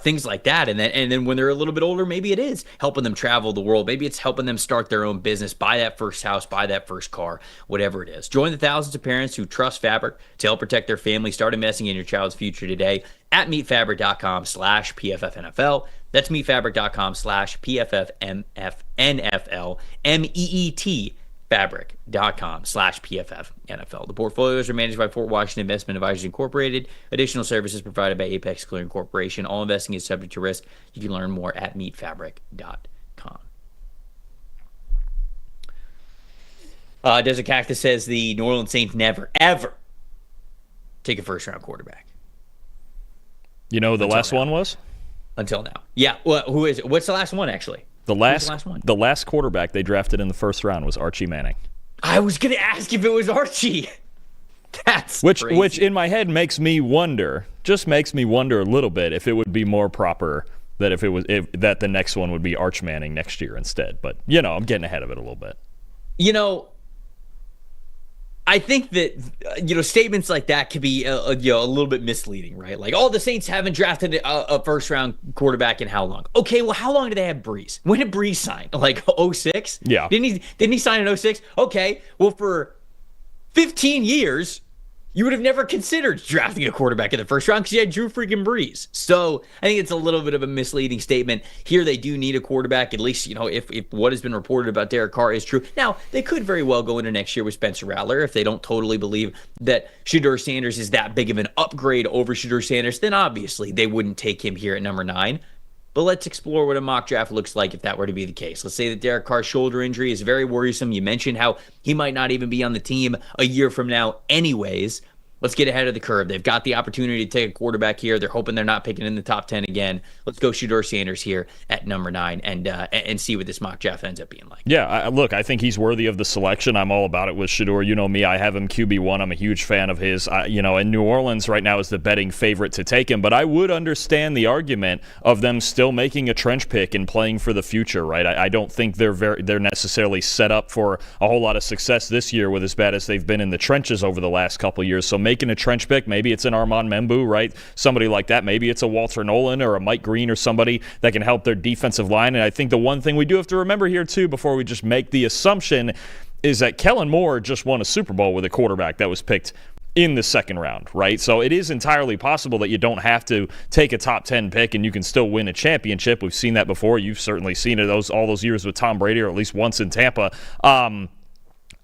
Speaker 1: things like that. And then when they're a little bit older, maybe it is helping them travel the world. Maybe it's helping them start their own business, buy that first house, buy that first car, whatever it is. Join the thousands of parents who trust Fabric to help protect their family. Start investing in your child's future today at meetfabric.com/PFFNFL. That's meetfabric.com/PFFNFL, MEET fabric.com/PFFNFL. The portfolios are managed by Fort Washington Investment Advisors Incorporated. Additional services provided by Apex Clearing Corporation. All investing is subject to risk. You can learn more at meetfabric.com. Desert Cactus says the New Orleans Saints never, ever take a first-round quarterback.
Speaker 2: The last one was?
Speaker 1: Until now. Yeah. Well, who is it? What's the last one, actually?
Speaker 2: The last quarterback they drafted in the first round was Archie Manning.
Speaker 1: I was going to ask if it was Archie. That's crazy.
Speaker 2: Which in my head makes me wonder a little bit if it would be more proper that that the next one would be Arch Manning next year instead. But, I'm getting ahead of it a little bit.
Speaker 1: I think that, statements like that could be a little bit misleading, right? Like, the Saints haven't drafted a first-round quarterback in how long? Okay, well, how long did they have Breeze? When did Breeze sign? Like 06?
Speaker 2: Yeah.
Speaker 1: Didn't he sign in 06? Okay, well, for 15 years, you would have never considered drafting a quarterback in the first round because you had Drew freaking Brees. So I think it's a little bit of a misleading statement. Here they do need a quarterback, at least, if what has been reported about Derek Carr is true. Now, they could very well go into next year with Spencer Rattler. If they don't totally believe that Shedeur Sanders is that big of an upgrade over Shedeur Sanders, then obviously they wouldn't take him here at number 9. But let's explore what a mock draft looks like if that were to be the case. Let's say that Derek Carr's shoulder injury is very worrisome. You mentioned how he might not even be on the team a year from now anyways. Let's get ahead of the curve. They've got the opportunity to take a quarterback here. They're hoping they're not picking in the top 10 again. Let's go Shedeur Sanders here at number 9 and see what this mock draft ends up being like.
Speaker 2: Yeah, look, I think he's worthy of the selection. I'm all about it with Shedeur. You know me, I have him QB1. I'm a huge fan of his. And New Orleans right now is the betting favorite to take him. But I would understand the argument of them still making a trench pick and playing for the future, right? I don't think they're necessarily set up for a whole lot of success this year with as bad as they've been in the trenches over the last couple of years. So making a trench pick, maybe it's an Armand Membu, right? Somebody like that. Maybe it's a Walter Nolan or a Mike Green or somebody that can help their defensive line. And I think the one thing we do have to remember here, too, before we just make the assumption, is that Kellen Moore just won a Super Bowl with a quarterback that was picked in the second round, right? So it is entirely possible that you don't have to take a top 10 pick and you can still win a championship. We've seen that before. You've certainly seen it all those years with Tom Brady, or at least once in Tampa.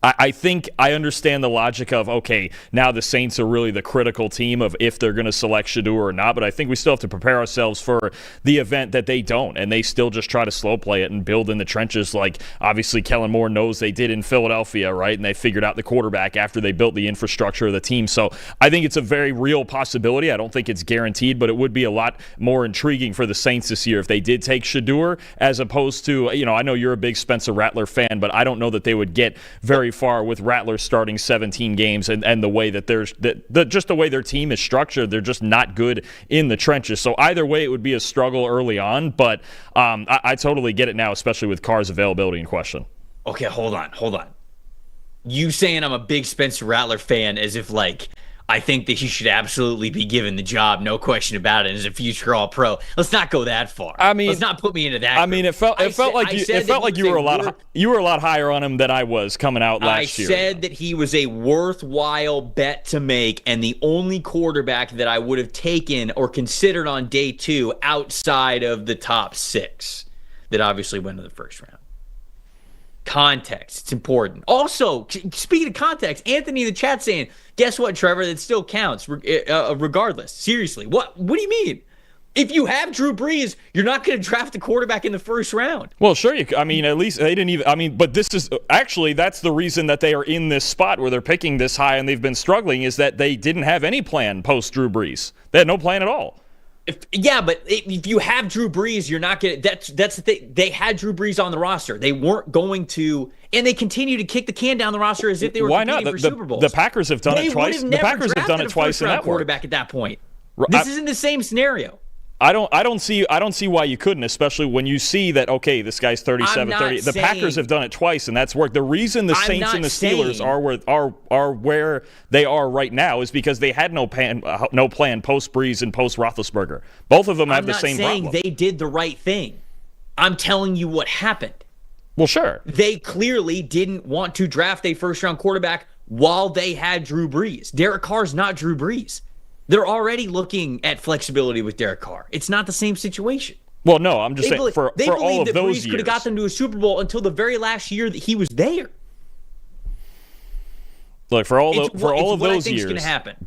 Speaker 2: I think I understand the logic of, okay, now the Saints are really the critical team of if they're going to select Shedeur or not, but I think we still have to prepare ourselves for the event that they don't, and they still just try to slow play it and build in the trenches like obviously Kellen Moore knows they did in Philadelphia, right? And they figured out the quarterback after they built the infrastructure of the team. So I think it's a very real possibility. I don't think it's guaranteed, but it would be a lot more intriguing for the Saints this year if they did take Shedeur, as opposed to, I know you're a big Spencer Rattler fan, but I don't know that they would get very far with Rattler starting 17 games and the way that just the way their team is structured. They're just not good in the trenches. So either way, it would be a struggle early on, but I totally get it now, especially with Carr's availability in question.
Speaker 1: Okay, hold on. You saying I'm a big Spencer Rattler fan as if I think that he should absolutely be given the job, no question about it, as a future All-Pro. Let's not go that far. Let's not put me into that.
Speaker 2: I mean, it felt like you were a lot higher on him than I was coming out last year.
Speaker 1: I said that he was a worthwhile bet to make, and the only quarterback that I would have taken or considered on day 2 outside of the top 6 that obviously went to the first round. Context, it's important. Also, speaking of context, Anthony in the chat saying, guess what, Trevor, that still counts regardless. Seriously, what do you mean? If you have Drew Brees, you're not going to draft a quarterback in the first round.
Speaker 2: Well, sure. At least they didn't even. But this is actually, that's the reason that they are in this spot where they're picking this high and they've been struggling, is that they didn't have any plan post Drew Brees. They had no plan at all.
Speaker 1: But if you have Drew Brees, you're not going to. That's the thing. They had Drew Brees on the roster. They weren't going to, and they continue to kick the can down the roster as if they were competing for Super Bowls.
Speaker 2: The Packers have done it twice. The Packers have done it twice in that
Speaker 1: quarterback at that point. This isn't the same scenario.
Speaker 2: I don't see why you couldn't, especially when you see that, okay, this guy's 37, 30. The Packers have done it twice, and that's worked. The reason the Saints and the Steelers are where they are right now is because they had no plan post Brees and post Roethlisberger. Both of them have the same problem.
Speaker 1: I'm not saying they did the right thing. I'm telling you what happened.
Speaker 2: Well, sure.
Speaker 1: They clearly didn't want to draft a first-round quarterback while they had Drew Brees. Derek Carr's not Drew Brees. They're already looking at flexibility with Derek Carr. It's not the same situation.
Speaker 2: Well, no, I'm just saying for all of those years.
Speaker 1: Brees could have got them to a Super Bowl until the very last year that he was there.
Speaker 2: Look, for all of those years.
Speaker 1: What I think is going to happen.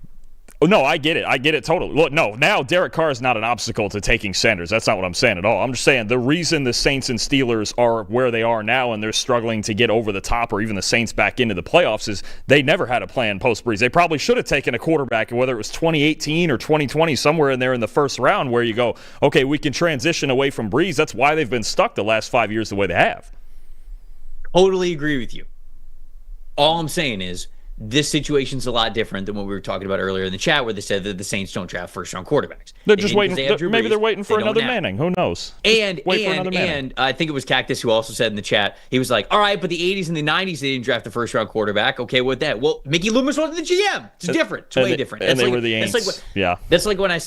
Speaker 2: Oh, no, I get it totally. Look, no, now Derek Carr is not an obstacle to taking Sanders. That's not what I'm saying at all. I'm just saying the reason the Saints and Steelers are where they are now and they're struggling to get over the top, or even the Saints back into the playoffs, is they never had a plan post-Brees. They probably should have taken a quarterback, whether it was 2018 or 2020, somewhere in there in the first round, where you go, okay, we can transition away from Brees. That's why they've been stuck the last 5 years the way they have.
Speaker 1: Totally agree with you. All I'm saying is, this situation's a lot different than what we were talking about earlier in the chat, where they said that the Saints don't draft first-round quarterbacks.
Speaker 2: They're just waiting. Maybe they're waiting for another Manning. Who knows?
Speaker 1: And I think it was Cactus who also said in the chat, he was like, all right, but the 80s and the 90s, they didn't draft the first-round quarterback. Okay, with that. Well, Mickey Loomis wasn't the GM. It's different. It's way different.
Speaker 2: And they were the Aints. Yeah.
Speaker 1: That's like when I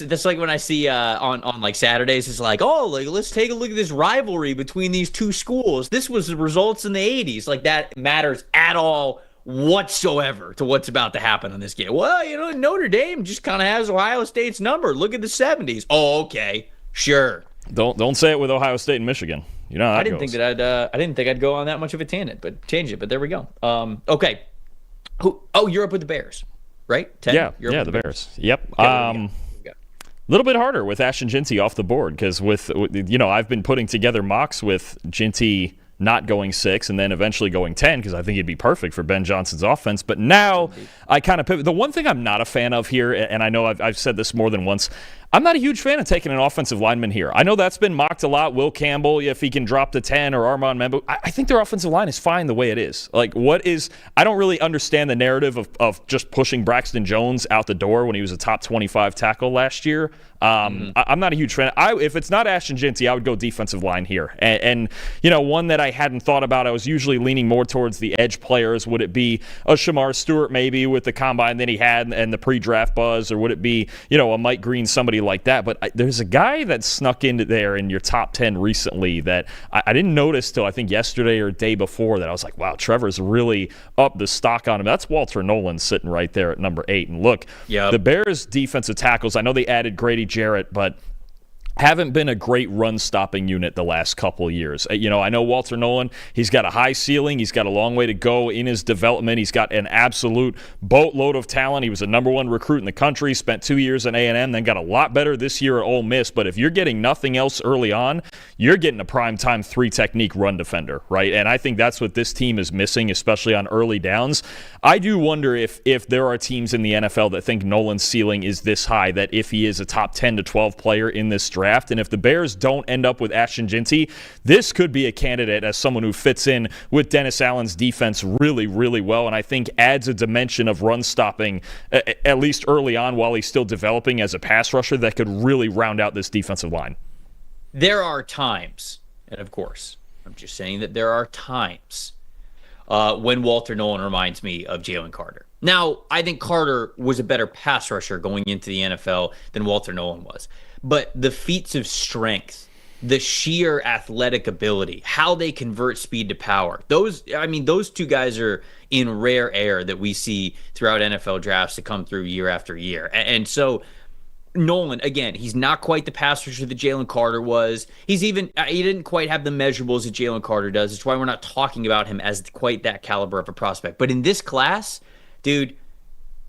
Speaker 1: see on like Saturdays, it's like, oh, like, let's take a look at this rivalry between these two schools. This was the results in the 80s. Like, that matters at all whatsoever to what's about to happen on this game. Well, Notre Dame just kind of has Ohio State's number. Look at the 70s. Oh, okay, sure.
Speaker 2: Don't say it with Ohio State and Michigan. You know how that
Speaker 1: goes. I didn't think I'd go on that much of a tangent, but change it. But there we go. Okay. You're up with the Bears, right? 10?
Speaker 2: Yeah, the Bears. Yep. A little bit harder with Ashton Jeanty off the board because with I've been putting together mocks with Jeanty not going 6 and then eventually going 10 because I think it'd be perfect for Ben Johnson's offense. But now I kind of pivot. The one thing I'm not a fan of here, and I know I've said this more than once, I'm not a huge fan of taking an offensive lineman here. I know that's been mocked a lot. Will Campbell, if he can drop to 10, or Armand Membu. I think their offensive line is fine the way it is. Like, I don't really understand the narrative of just pushing Braxton Jones out the door when he was a top 25 tackle last year. I'm not a huge fan. If it's not Ashton Jeanty, I would go defensive line here. And one that I hadn't thought about, I was usually leaning more towards the edge players. Would it be a Shamar Stewart maybe with the combine that he had and the pre-draft buzz, or would it be, a Mike Green, somebody like that? But there's a guy that snuck into there in your top 10 recently that I didn't notice till I think yesterday or day before, that I was like, wow, Trevor's really up the stock on him. That's Walter Nolan sitting right there at number 8. And look, the Bears defensive tackles, I know they added Grady Jarrett, but haven't been a great run-stopping unit the last couple of years. I know Walter Nolan, he's got a high ceiling. He's got a long way to go in his development. He's got an absolute boatload of talent. He was a number 1 recruit in the country, spent 2 years in A&M, then got a lot better this year at Ole Miss. But if you're getting nothing else early on, you're getting a primetime 3-technique run defender, right? And I think that's what this team is missing, especially on early downs. I do wonder if there are teams in the NFL that think Nolan's ceiling is this high, that if he is a top 10 to 12 player in this draft, and if the Bears don't end up with Ashton Jeanty, this could be a candidate as someone who fits in with Dennis Allen's defense really, really well, and I think adds a dimension of run stopping, at least early on while he's still developing as a pass rusher, that could really round out this defensive line.
Speaker 1: There are times, and of course, I'm just saying that there are times when Walter Nolan reminds me of Jalen Carter. Now, I think Carter was a better pass rusher going into the NFL than Walter Nolan was. But the feats of strength, the sheer athletic ability, how they convert speed to power, those two guys are in rare air that we see throughout NFL drafts to come through year after year. And so Nolan, again, he's not quite the pass rusher that Jalen Carter was. He didn't quite have the measurables that Jalen Carter does. It's why we're not talking about him as quite that caliber of a prospect. But in this class, dude,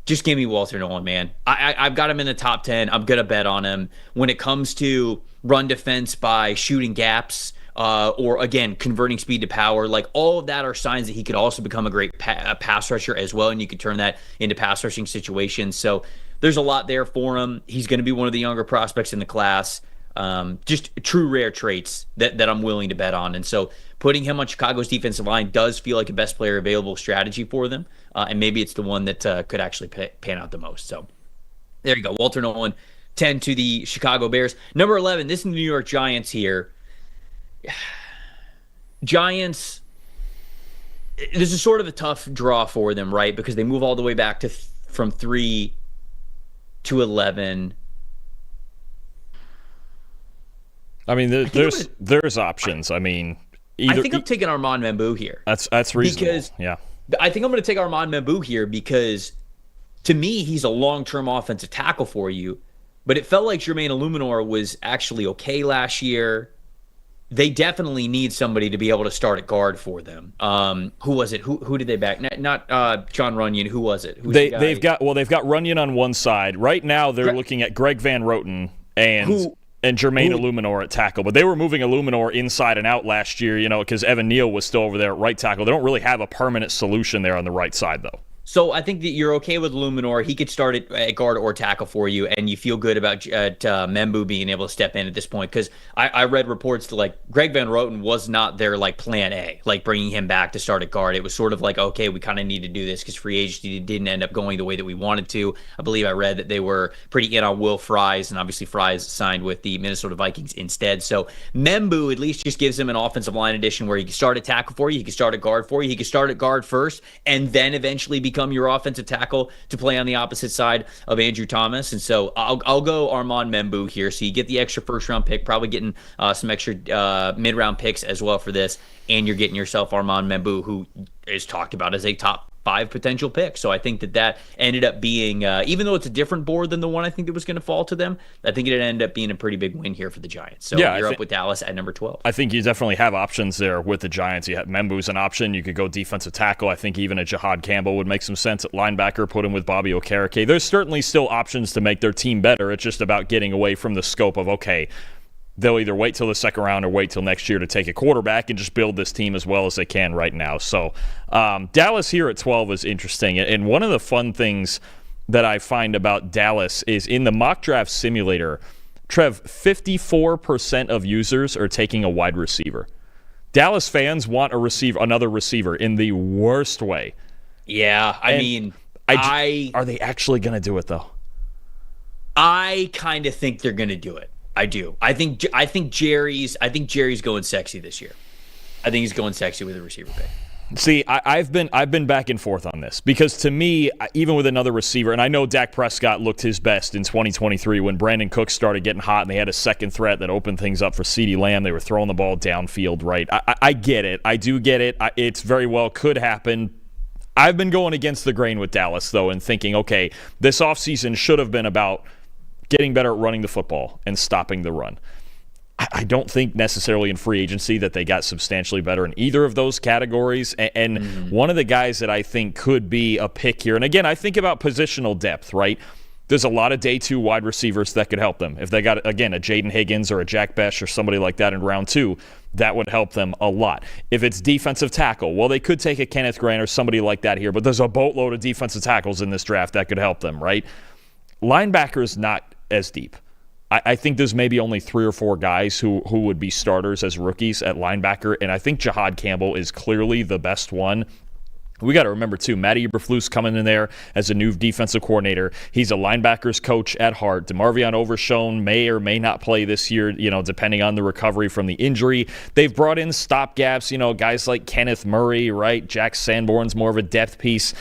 Speaker 1: just give me Walter Nolan, man. I've got him in the top 10. I'm going to bet on him. When it comes to run defense by shooting gaps or, again, converting speed to power, like all of that are signs that he could also become a great pass rusher as well, and you could turn that into pass rushing situations. So there's a lot there for him. He's going to be one of the younger prospects in the class. Just true rare traits that I'm willing to bet on. And so putting him on Chicago's defensive line does feel like a best player available strategy for them. And maybe it's the one that could actually pan out the most. So there you go. Walter Nolan, 10 to the Chicago Bears. Number 11, this is the New York Giants here. Giants, this is sort of a tough draw for them, right? Because they move all the way back to from 3 to 11.
Speaker 2: I mean, there's options. I mean,
Speaker 1: I think I'm taking Armand Membu here.
Speaker 2: That's reasonable.
Speaker 1: Because
Speaker 2: yeah.
Speaker 1: I think I'm going to take Armand Membu here because, to me, he's a long-term offensive tackle for you. But it felt like Jermaine Illuminor was actually okay last year. They definitely need somebody to be able to start at guard for them. Who was it? Who did they back? Not John Runyon. Who was it?
Speaker 2: They've got Runyon on one side right now. They're looking at Greg Van Roten and Jermaine Illuminor at tackle. But they were moving Illuminor inside and out last year, because Evan Neal was still over there at right tackle. They don't really have a permanent solution there on the right side, though.
Speaker 1: So I think that you're okay with Illuminor. He could start at guard or tackle for you, and you feel good about Membu being able to step in at this point. Because I read reports that Greg Van Roten was not their plan A, bringing him back to start at guard. It was sort of okay, we kind of need to do this because free agency didn't end up going the way that we wanted to. I believe I read that they were pretty in on Will Fries, and obviously Fries signed with the Minnesota Vikings instead. So Membu at least just gives him an offensive line addition where he can start at tackle for you, he can start at guard for you, he can start at guard first, and then eventually become your offensive tackle to play on the opposite side of Andrew Thomas. And so I'll go Armand Membu here. So you get the extra first-round pick, probably getting some extra mid-round picks as well for this, and you're getting yourself Armand Membu, who is talked about as a top 5 potential picks. So I think that ended up being, even though it's a different board than the one I think that was going to fall to them, I think it ended up being a pretty big win here for the Giants. So you're up with Dallas at number 12.
Speaker 2: I think you definitely have options there with the Giants. You have Membu's an option. You could go defensive tackle. I think even a Jahad Campbell would make some sense at linebacker, put him with Bobby Okereke. There's certainly still options to make their team better. It's just about getting away from the scope of, okay, they'll either wait till the second round or wait till next year to take a quarterback and just build this team as well as they can right now. So Dallas here at 12 is interesting. And one of the fun things that I find about Dallas is in the mock draft simulator, Trev, 54% of users are taking a wide receiver. Dallas fans want another receiver in the worst way.
Speaker 1: Yeah,
Speaker 2: are they actually going to do it though?
Speaker 1: I kind of think they're going to do it. I do. I think Jerry's going sexy this year. I think he's going sexy with a receiver pick.
Speaker 2: See, I've been back and forth on this because to me, even with another receiver, and I know Dak Prescott looked his best in 2023 when Brandon Cooks started getting hot and they had a second threat that opened things up for CeeDee Lamb. They were throwing the ball downfield, right? I get it. I do get it. It's very well could happen. I've been going against the grain with Dallas, though, and thinking, okay, this offseason should have been about getting better at running the football and stopping the run. I don't think necessarily in free agency that they got substantially better in either of those categories. And one of the guys that I think could be a pick here, and again, I think about positional depth, right? There's a lot of day 2 wide receivers that could help them. If they got, again, a Jaden Higgins or a Jack Besh or somebody like that in round 2, that would help them a lot. If it's defensive tackle, well, they could take a Kenneth Grant or somebody like that here, but there's a boatload of defensive tackles in this draft that could help them, right? Linebackers not as deep. I think there's maybe only 3 or 4 guys who would be starters as rookies at linebacker, and I think Jahad Campbell is clearly the best one. We got to remember, too, Matty Eberflus coming in there as a new defensive coordinator. He's a linebackers coach at heart. DeMarvion Overshown may or may not play this year, depending on the recovery from the injury. They've brought in stopgaps, guys like Kenneth Murray, right? Jack Sanborn's more of a depth piece.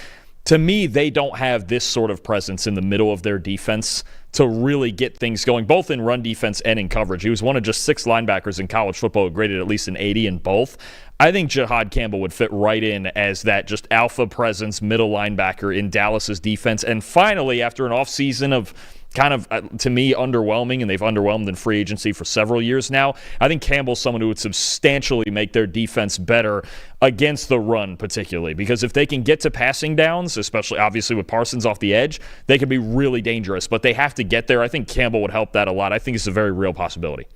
Speaker 2: To me, they don't have this sort of presence in the middle of their defense to really get things going, both in run defense and in coverage. He was one of just 6 linebackers in college football graded at least an 80 in both. I think Jahad Campbell would fit right in as that just alpha presence middle linebacker in Dallas's defense. And finally, after an offseason of kind of, to me, underwhelming, and they've underwhelmed in free agency for several years now, I think Campbell's someone who would substantially make their defense better against the run, particularly. Because if they can get to passing downs, especially obviously with Parsons off the edge, they can be really dangerous. But they have to get there. I think Campbell would help that a lot. I think it's a very real possibility.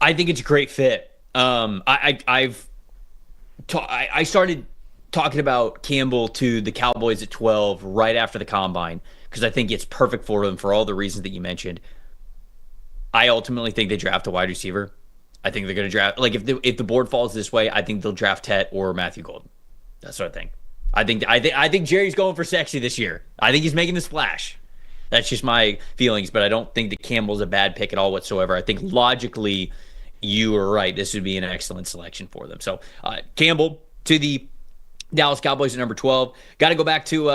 Speaker 1: I think it's a great fit. I started talking about Campbell to the Cowboys at 12 right after the Combine, because I think it's perfect for them for all the reasons that you mentioned. I ultimately think they draft a wide receiver. I think they're going to draft, like, if the board falls this way, I think they'll draft Tet or Matthew Golden. That's what I think. I think Jerry's going for sexy this year. I think he's making the splash. That's just my feelings, but I don't think that Campbell's a bad pick at all whatsoever. I think logically, you are right. This would be an excellent selection for them. So Campbell to the Dallas Cowboys at number 12. Got to go back to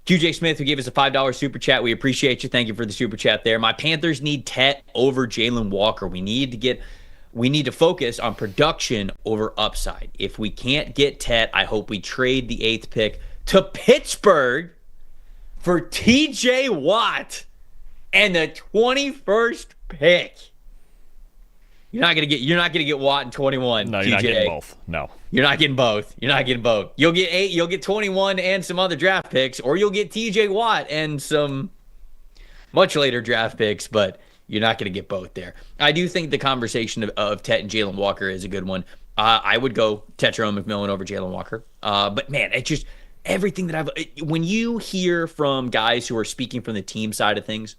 Speaker 1: QJ Smith, who gave us a $5 super chat. We appreciate you. Thank you for the super chat there. My Panthers need Tet over Jalen Walker. We need to focus on production over upside. If we can't get Tet, I hope we trade the 8th pick to Pittsburgh for TJ Watt and the 21st pick. You're not gonna get Watt in 21.
Speaker 2: No, you're
Speaker 1: TJ.
Speaker 2: not getting both. No,
Speaker 1: you're not getting both. You'll get 8. You'll get 21 and some other draft picks, or you'll get TJ Watt and some much later draft picks. But you're not gonna get both there. I do think the conversation of Tet and Jalen Walker is a good one. I would go Tetro McMillan over Jalen Walker. But man, it's just everything that when you hear from guys who are speaking from the team side of things,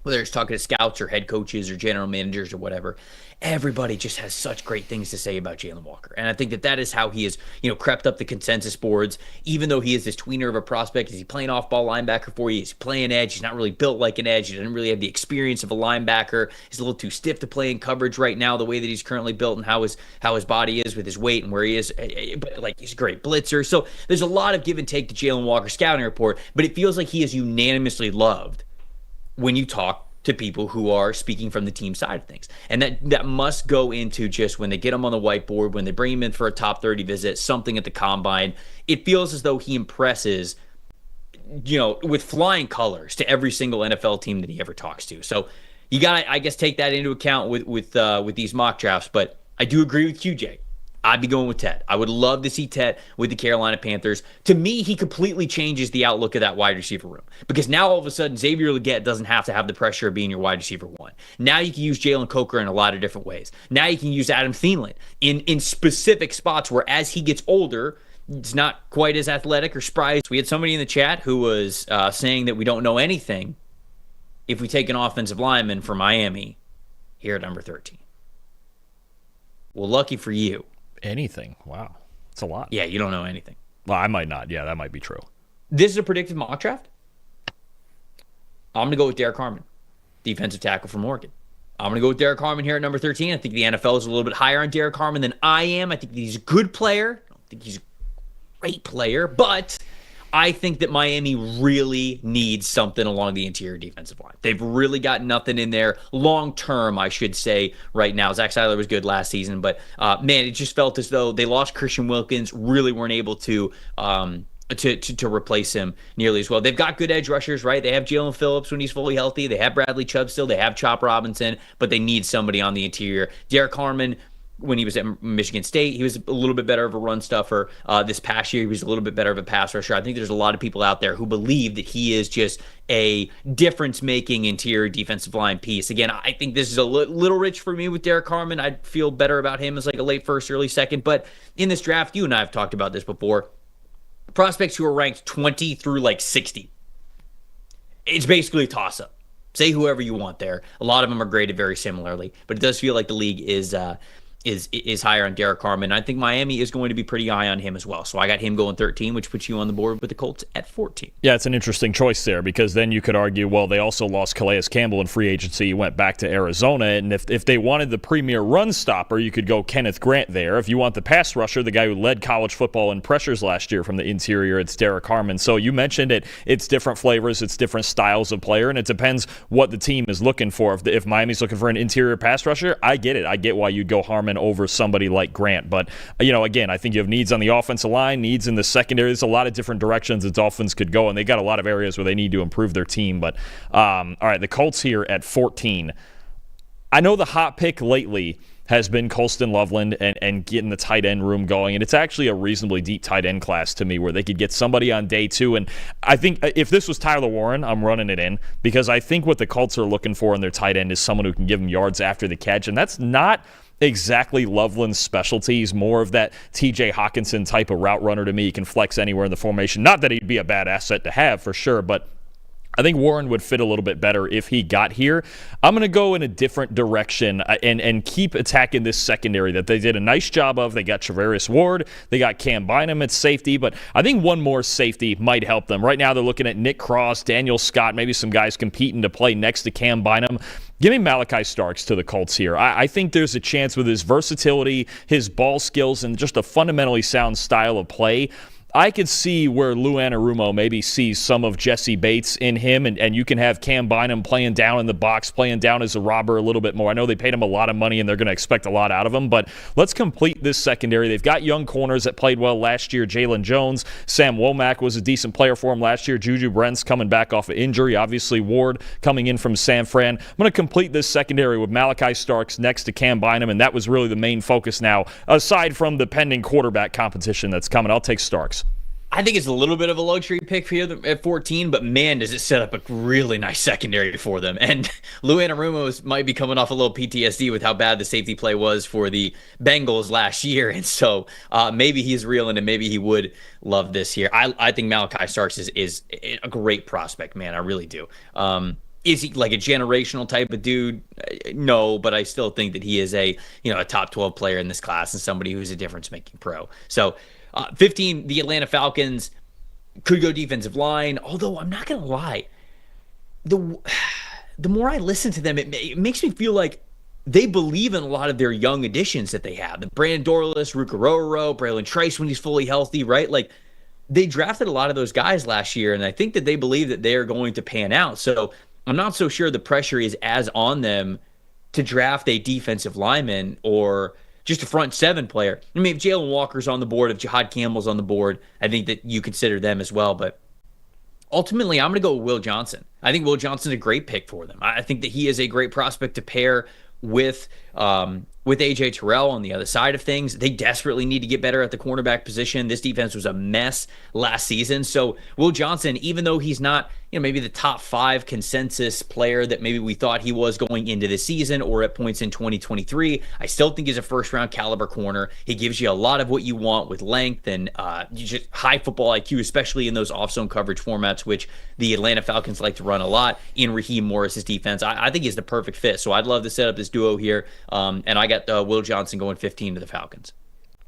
Speaker 1: whether it's talking to scouts or head coaches or general managers or whatever, everybody just has such great things to say about Jalen Walker. And I think that is how he has, crept up the consensus boards, even though he is this tweener of a prospect. Is he playing off-ball linebacker for you? Is he playing edge? He's not really built like an edge. He doesn't really have the experience of a linebacker. He's a little too stiff to play in coverage right now, the way that he's currently built and how his body is with his weight and where he is. But, he's a great blitzer. So there's a lot of give and take to Jalen Walker's scouting report, but it feels like he is unanimously loved when you talk to people who are speaking from the team side of things. And that must go into just when they get him on the whiteboard, when they bring him in for a top 30 visit, something at the Combine. It feels as though he impresses, with flying colors to every single NFL team that he ever talks to. So you got to, I guess, take that into account with these mock drafts. But I do agree with QJ. I'd be going with Ted. I would love to see Ted with the Carolina Panthers. To me, he completely changes the outlook of that wide receiver room because now all of a sudden Xavier Legette doesn't have to have the pressure of being your wide receiver one. Now you can use Jalen Coker in a lot of different ways. Now you can use Adam Thielen in specific spots where as he gets older, it's not quite as athletic or spry. We had somebody in the chat who was saying that we don't know anything if we take an offensive lineman for Miami here at number 13. Well, lucky for you.
Speaker 2: Anything. Wow. It's a lot.
Speaker 1: Yeah, you don't know anything.
Speaker 2: Well, I might not. Yeah, that might be true.
Speaker 1: This is a predicted mock draft. I'm going to go with Derek Harmon, defensive tackle from Oregon. I'm going to go with Derek Harmon here at number 13. I think the NFL is a little bit higher on Derek Harmon than I am. I think he's a good player. I don't think he's a great player, but I think that Miami really needs something along the interior defensive line. They've really got nothing in there long term, I should say, right now. Zach Seiler was good last season, but man, it just felt as though they lost Christian Wilkins, really weren't able to replace him nearly as well. They've got good edge rushers, right? They have Jalen Phillips when he's fully healthy. They have Bradley Chubb still. They have Chop Robinson, but they need somebody on the interior. Derek Harmon, when he was at Michigan State, he was a little bit better of a run stuffer. This past year, he was a little bit better of a pass rusher. I think there's a lot of people out there who believe that he is just a difference-making interior defensive line piece. Again, I think this is a little rich for me with Derek Harmon. I'd feel better about him as like a late first, early second. But in this draft, you and I have talked about this before. Prospects who are ranked 20 through like 60. It's basically a toss-up. Say whoever you want there. A lot of them are graded very similarly, but it does feel like the league is higher on Derek Harmon. I think Miami is going to be pretty high on him as well. So I got him going 13, which puts you on the board with the Colts at 14.
Speaker 2: Yeah, it's an interesting choice there because then you could argue, well, they also lost Calais Campbell in free agency. He went back to Arizona. And if they wanted the premier run stopper, you could go Kenneth Grant there. If you want the pass rusher, the guy who led college football in pressures last year from the interior, it's Derek Harmon. So you mentioned it. It's different flavors. It's different styles of player. And it depends what the team is looking for. If Miami's looking for an interior pass rusher, I get it. I get why you'd go Harmon over somebody like Grant. But, again, I think you have needs on the offensive line, needs in the secondary. There's a lot of different directions the Dolphins could go, and they got a lot of areas where they need to improve their team. But, all right, the Colts here at 14. I know the hot pick lately has been Colston Loveland and getting the tight end room going. And it's actually a reasonably deep tight end class to me where they could get somebody on day two. And I think if this was Tyler Warren, I'm running it in because I think what the Colts are looking for in their tight end is someone who can give them yards after the catch. And that's not exactly Loveland's specialty. He's more of that TJ Hawkinson type of route runner to me. He can flex anywhere in the formation. Not that he'd be a bad asset to have for sure, but I think Warren would fit a little bit better if he got here. I'm going to go in a different direction and keep attacking this secondary that they did a nice job of. They got Travarius Ward. They got Cam Bynum at safety, but I think one more safety might help them. Right now they're looking at Nick Cross, Daniel Scott, maybe some guys competing to play next to Cam Bynum. Give me Malachi Starks to the Colts here. I think there's a chance with his versatility, his ball skills, and just a fundamentally sound style of play. I could see where Lou Anarumo maybe sees some of Jesse Bates in him, and you can have Cam Bynum playing down in the box, playing down as a robber a little bit more. I know they paid him a lot of money, and they're going to expect a lot out of him, but let's complete this secondary. They've got young corners that played well last year. Jalen Jones, Sam Womack was a decent player for him last year. Juju Brent's coming back off of injury. Obviously, Ward coming in from San Fran. I'm going to complete this secondary with Malachi Starks next to Cam Bynum, and that was really the main focus now, aside from the pending quarterback competition that's coming. I'll take Starks.
Speaker 1: I think it's a little bit of a luxury pick for you at 14, but man, does it set up a really nice secondary for them. And Lou Anarumo might be coming off a little PTSD with how bad the safety play was for the Bengals last year. And so maybe he's reeling and maybe he would love this here. I think Malachi Starks is a great prospect, man. I really do. Is he like a generational type of dude? No, but I still think that he is a top 12 player in this class and somebody who's a difference-making pro. So 15, the Atlanta Falcons could go defensive line, although I'm not going to lie. The more I listen to them, it makes me feel like they believe in a lot of their young additions that they have. The Brandon Dorlus, Rukaroro, Braylon Trice when he's fully healthy, right? Like, they drafted a lot of those guys last year, and I think that they believe that they are going to pan out. So I'm not so sure the pressure is as on them to draft a defensive lineman or just a front seven player. I mean, if Jalen Walker's on the board, if Jihad Campbell's on the board, I think that you consider them as well. But ultimately, I'm going to go with Will Johnson. I think Will Johnson's a great pick for them. I think that he is a great prospect to pair with with A.J. Terrell on the other side of things. They desperately need to get better at the cornerback position. This defense was a mess last season. So Will Johnson, even though he's not, maybe the top 5 consensus player that maybe we thought he was going into the season or at points in 2023, I still think he's a first-round caliber corner. He gives you a lot of what you want with length and just high football IQ, especially in those off-zone coverage formats, which the Atlanta Falcons like to run a lot in Raheem Morris's defense. I think he's the perfect fit. So I'd love to set up this duo here. And I got Will Johnson going 15 to the Falcons.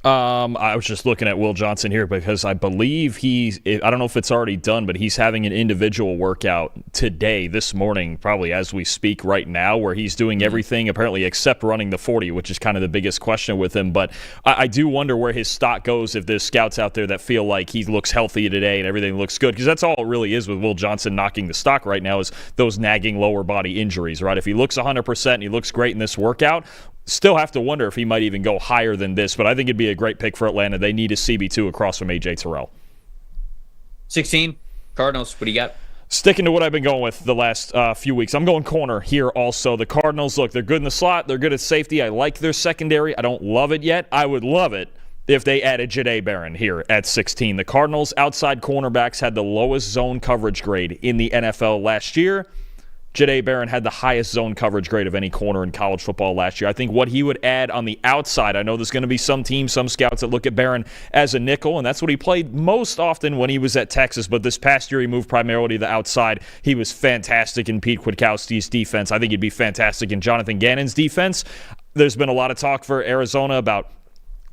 Speaker 2: I was just looking at Will Johnson here because I believe I don't know if it's already done, but he's having an individual workout today, this morning, probably as we speak right now, where he's doing everything apparently except running the 40, which is kind of the biggest question with him. But I do wonder where his stock goes if there's scouts out there that feel like he looks healthy today and everything looks good, because that's all it really is with Will Johnson knocking the stock right now is those nagging lower body injuries, right? If he looks 100% and he looks great in this workout, still have to wonder if he might even go higher than this, but I think it'd be a great pick for Atlanta. They need a CB2 across from A.J. Terrell.
Speaker 1: 16, Cardinals, what do you got?
Speaker 2: Sticking to what I've been going with the last few weeks. I'm going corner here also. The Cardinals, look, they're good in the slot. They're good at safety. I like their secondary. I don't love it yet. I would love it if they added Jahdae Barron here at 16. The Cardinals' outside cornerbacks had the lowest zone coverage grade in the NFL last year. Jahdae Barron had the highest zone coverage grade of any corner in college football last year. I think what he would add on the outside, I know there's going to be some teams, some scouts that look at Barron as a nickel, and that's what he played most often when he was at Texas, but this past year he moved primarily to the outside. He was fantastic in Pete Kwiatkowski's defense. I think he'd be fantastic in Jonathan Gannon's defense. There's been a lot of talk for Arizona about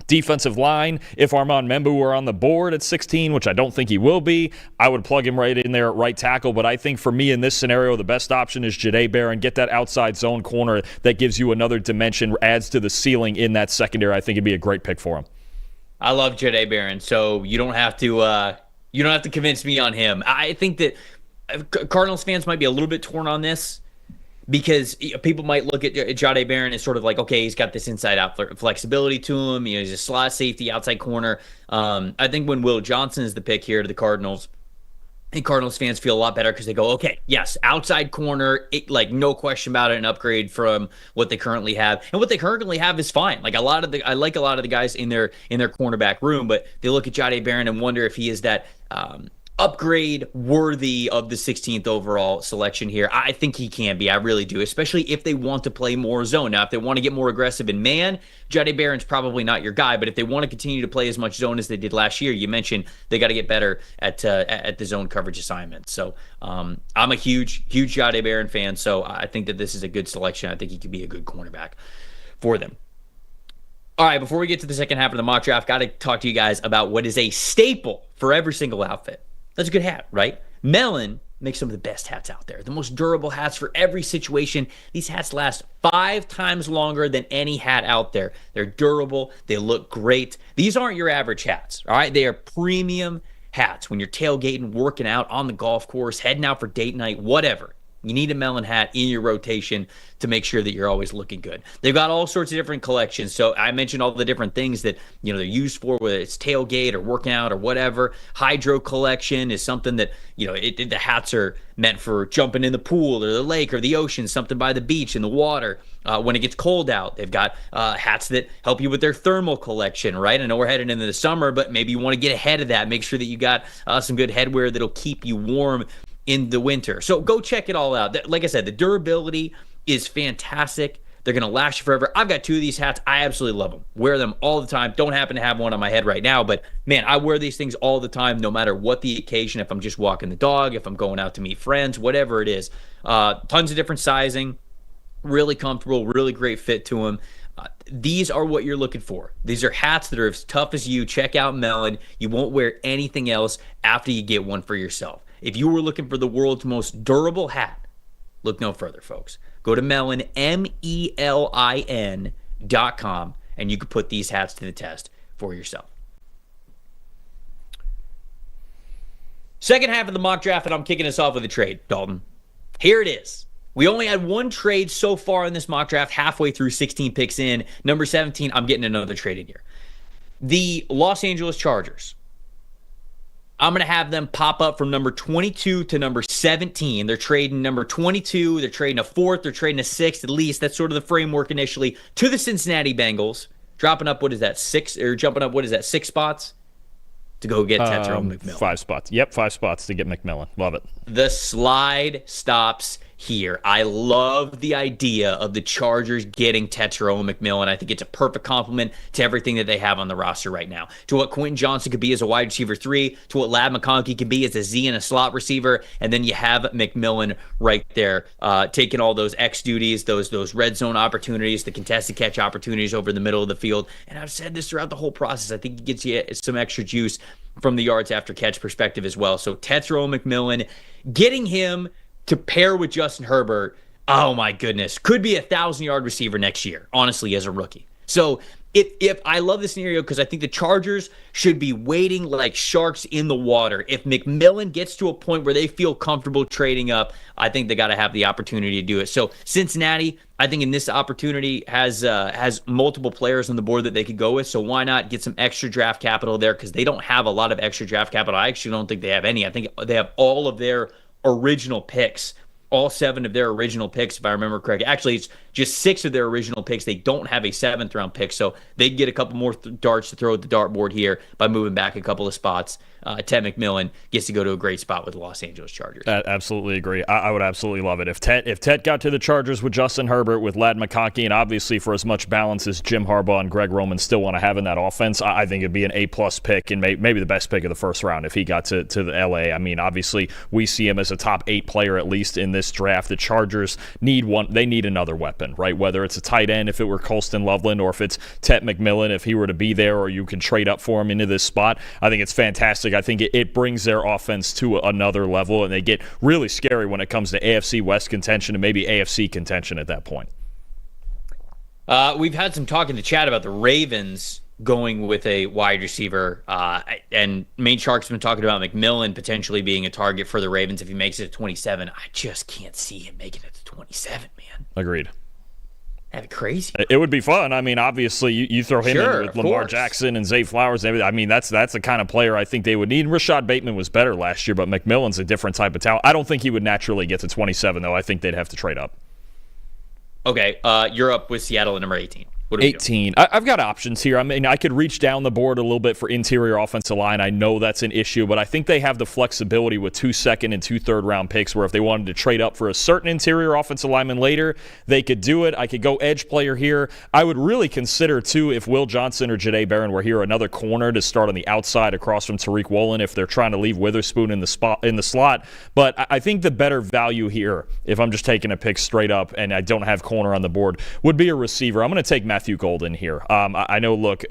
Speaker 2: defensive line. If Armand Membu were on the board at 16, which I don't think he will be, I would plug him right in there at right tackle. But I think for me in this scenario, the best option is Jahdae Barron. Get that outside zone corner that gives you another dimension, adds to the ceiling in that secondary. I think it'd be a great pick for him.
Speaker 1: I love Jahdae Barron, so you don't have to convince me on him. I think that Cardinals fans might be a little bit torn on this, because people might look at Jahdae Barron as sort of like, okay, he's got this inside-out flexibility to him. He's a slot safety, outside corner. I think when Will Johnson is the pick here to the Cardinals, I think Cardinals fans feel a lot better because they go, okay, yes, outside corner, no question about it, an upgrade from what they currently have. And what they currently have is fine. I like a lot of the guys in their cornerback room, but they look at Jahdae Barron and wonder if he is that upgrade worthy of the 16th overall selection here. I think he can be. I really do, especially if they want to play more zone. Now, if they want to get more aggressive in man, Jahdae Barron's probably not your guy, but if they want to continue to play as much zone as they did last year, you mentioned they got to get better at the zone coverage assignments. So I'm a huge Jahdae Barron fan, so I think that this is a good selection. I think he could be a good cornerback for them. All right, before we get to the second half of the mock draft, got to talk to you guys about what is a staple for every single outfit. That's a good hat, right? Melon makes some of the best hats out there. The most durable hats for every situation. These hats last 5 times longer than any hat out there. They're durable. They look great. These aren't your average hats, all right? They are premium hats. When you're tailgating, working out on the golf course, heading out for date night, whatever, you need a Melon hat in your rotation to make sure that you're always looking good. They've got all sorts of different collections. So I mentioned all the different things that they're used for, whether it's tailgate or working out or whatever. Hydro collection is something that the hats are meant for jumping in the pool or the lake or the ocean, something by the beach in the water. When it gets cold out, they've got hats that help you with their thermal collection, right? I know we're heading into the summer, but maybe you want to get ahead of that. Make sure that you got some good headwear that'll keep you warm in the winter. So go check it all out. Like I said, the durability is fantastic. They're going to last you forever. I've got 2 of these hats. I absolutely love them. Wear them all the time. Don't happen to have one on my head right now, but man, I wear these things all the time, no matter what the occasion. If I'm just walking the dog, if I'm going out to meet friends, whatever it is. Tons of different sizing. Really comfortable, really great fit to them. These are what you're looking for. These are hats that are as tough as you. Check out Melon. You won't wear anything else after you get one for yourself. If you were looking for the world's most durable hat, look no further, folks. Go to Melon, MELIN.com, and you can put these hats to the test for yourself. Second half of the mock draft, and I'm kicking us off with a trade, Dalton. Here it is. We only had one trade so far in this mock draft, halfway through 16 picks in. Number 17, I'm getting another trade in here. The Los Angeles Chargers. I'm going to have them pop up from number 22 to number 17. They're trading number 22. They're trading a fourth. They're trading a sixth at least. That's sort of the framework initially to the Cincinnati Bengals. Dropping up, jumping up, 6 spots to go get Tetro McMillan.
Speaker 2: 5 spots. Yep, 5 spots to get McMillan. Love it.
Speaker 1: The slide stops here. I love the idea of the Chargers getting Tetro McMillan. I think it's a perfect complement to everything that they have on the roster right now. To what Quentin Johnson could be as a wide receiver 3, to what Ladd McConkey could be as a Z and a slot receiver, and then you have McMillan right there taking all those X duties, those red zone opportunities, the contested catch opportunities over the middle of the field. And I've said this throughout the whole process. I think it gets you some extra juice from the yards after catch perspective as well. So Tetro McMillan, getting him to pair with Justin Herbert, oh my goodness, could be a 1,000-yard receiver next year, honestly, as a rookie. So if I love this scenario because I think the Chargers should be waiting like sharks in the water. If McMillan gets to a point where they feel comfortable trading up, I think they got to have the opportunity to do it. So Cincinnati, I think in this opportunity has multiple players on the board that they could go with. So why not get some extra draft capital there? Because they don't have a lot of extra draft capital. I actually don't think they have any. I think they have all of their original picks, all 7 of their original picks, if I remember correctly. Actually, it's just 6 of their original picks. They don't have a 7th round pick, so they'd get a couple more darts to throw at the dartboard here by moving back a couple of spots. Ted McMillan gets to go to a great spot with the Los Angeles Chargers.
Speaker 2: Absolutely agree. I would absolutely love it. If Ted got to the Chargers with Justin Herbert, with Ladd McConkey, and obviously for as much balance as Jim Harbaugh and Greg Roman still want to have in that offense, I think it'd be an A-plus pick and maybe the best pick of the first round if he got to the L.A. I mean, obviously, we see him as a top 8 player at least in this draft. The Chargers need one. They need another weapon, right? Whether it's a tight end, if it were Colston Loveland, or if it's Ted McMillan, if he were to be there, or you can trade up for him into this spot. I think it's fantastic. I think it brings their offense to another level, and they get really scary when it comes to AFC West contention and maybe AFC contention at that point.
Speaker 1: We've had some talk in the chat about the Ravens going with a wide receiver, and Main Shark's been talking about McMillan potentially being a target for the Ravens if he makes it to 27. I just can't see him making it to 27, man.
Speaker 2: Agreed.
Speaker 1: That'd be crazy.
Speaker 2: It would be fun. I mean, obviously, you throw him in with Lamar Jackson and Zay Flowers and everything. I mean, that's the kind of player I think they would need. Rashad Bateman was better last year, but McMillan's a different type of talent. I don't think he would naturally get to 27, though. I think they'd have to trade up.
Speaker 1: Okay, you're up with Seattle at number 18.
Speaker 2: 18. I've got options here. I mean, I could reach down the board a little bit for interior offensive line. I know that's an issue, but I think they have the flexibility with 2 second and 2 third round picks where if they wanted to trade up for a certain interior offensive lineman later, they could do it. I could go edge player here. I would really consider, too, if Will Johnson or Jahdae Barron were here, another corner to start on the outside across from Tariq Woolen if they're trying to leave Witherspoon in the slot. But I think the better value here, if I'm just taking a pick straight up and I don't have corner on the board, would be a receiver. I'm going to take Matthew Golden here. I know, look,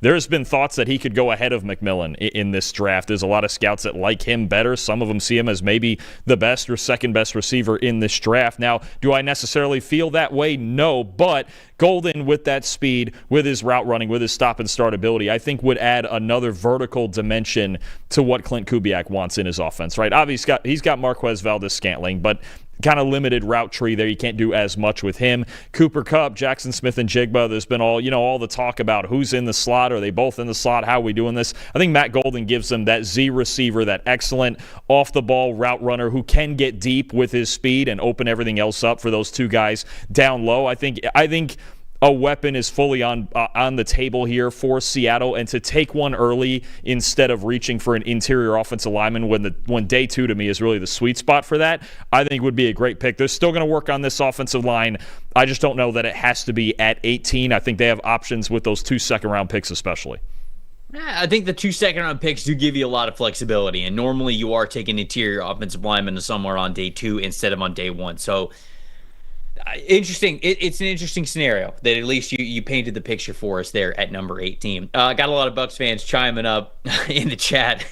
Speaker 2: there's been thoughts that he could go ahead of McMillan in this draft. There's a lot of scouts that like him better. Some of them see him as maybe the best or second best receiver in this draft. Now, do I necessarily feel that way? No, but Golden with that speed, with his route running, with his stop and start ability, I think would add another vertical dimension to what Clint Kubiak wants in his offense, right? Obviously, he's got Marquez Valdes-Scantling, but kind of limited route tree there. You can't do as much with him. Cooper Kupp, Jackson Smith-Njigba, there's been all the talk about who's in the slot. Are they both in the slot? How are we doing this? I think Matt Golden gives them that Z receiver, that excellent off-the-ball route runner who can get deep with his speed and open everything else up for those 2 guys down low. I think a weapon is fully on the table here for Seattle, and to take one early instead of reaching for an interior offensive lineman when day 2 to me is really the sweet spot for that, I think would be a great pick. They're still going to work on this offensive line. I just don't know that it has to be at 18. I think they have options with those 2 second-round picks especially.
Speaker 1: I think the 2 second-round picks do give you a lot of flexibility, and normally you are taking interior offensive linemen somewhere on day 2 instead of on day 1. So interesting. It's an interesting scenario that at least you painted the picture for us there at number 18. Got a lot of Bucs fans chiming up in the chat.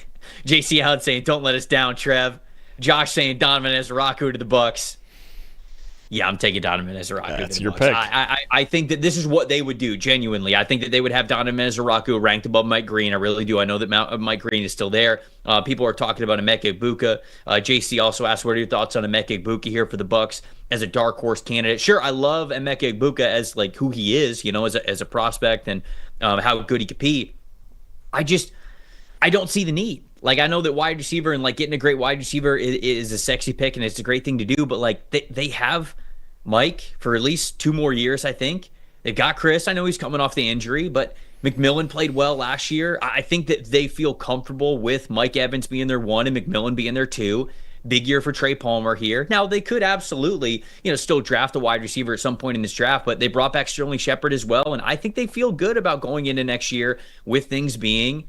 Speaker 1: JC Allen saying, "Don't let us down, Trev." Josh saying, "Donovan Ezraku to the Bucs." Yeah, I'm taking Donovan Ezraku.
Speaker 2: That's your pick.
Speaker 1: I think that this is what they would do, genuinely. I think that they would have Donovan Ezraku ranked above Mike Green. I really do. I know that Mike Green is still there. People are talking about Emeka Egbuka. JC also asked, what are your thoughts on Emeka Egbuka here for the Bucs as a dark horse candidate? Sure, I love Emeka Egbuka as like who he is, as a prospect and how good he could be. I don't see the need Like, I know that wide receiver and like getting a great wide receiver is a sexy pick and it's a great thing to do, but like they have Mike for at least 2 more years, I think. They've got Chris. I know he's coming off the injury, but McMillan played well last year. I think that they feel comfortable with Mike Evans being their 1 and McMillan being their 2. Big year for Trey Palmer here. Now, they could absolutely, still draft a wide receiver at some point in this draft, but they brought back Sterling Shepard as well, and I think they feel good about going into next year with things being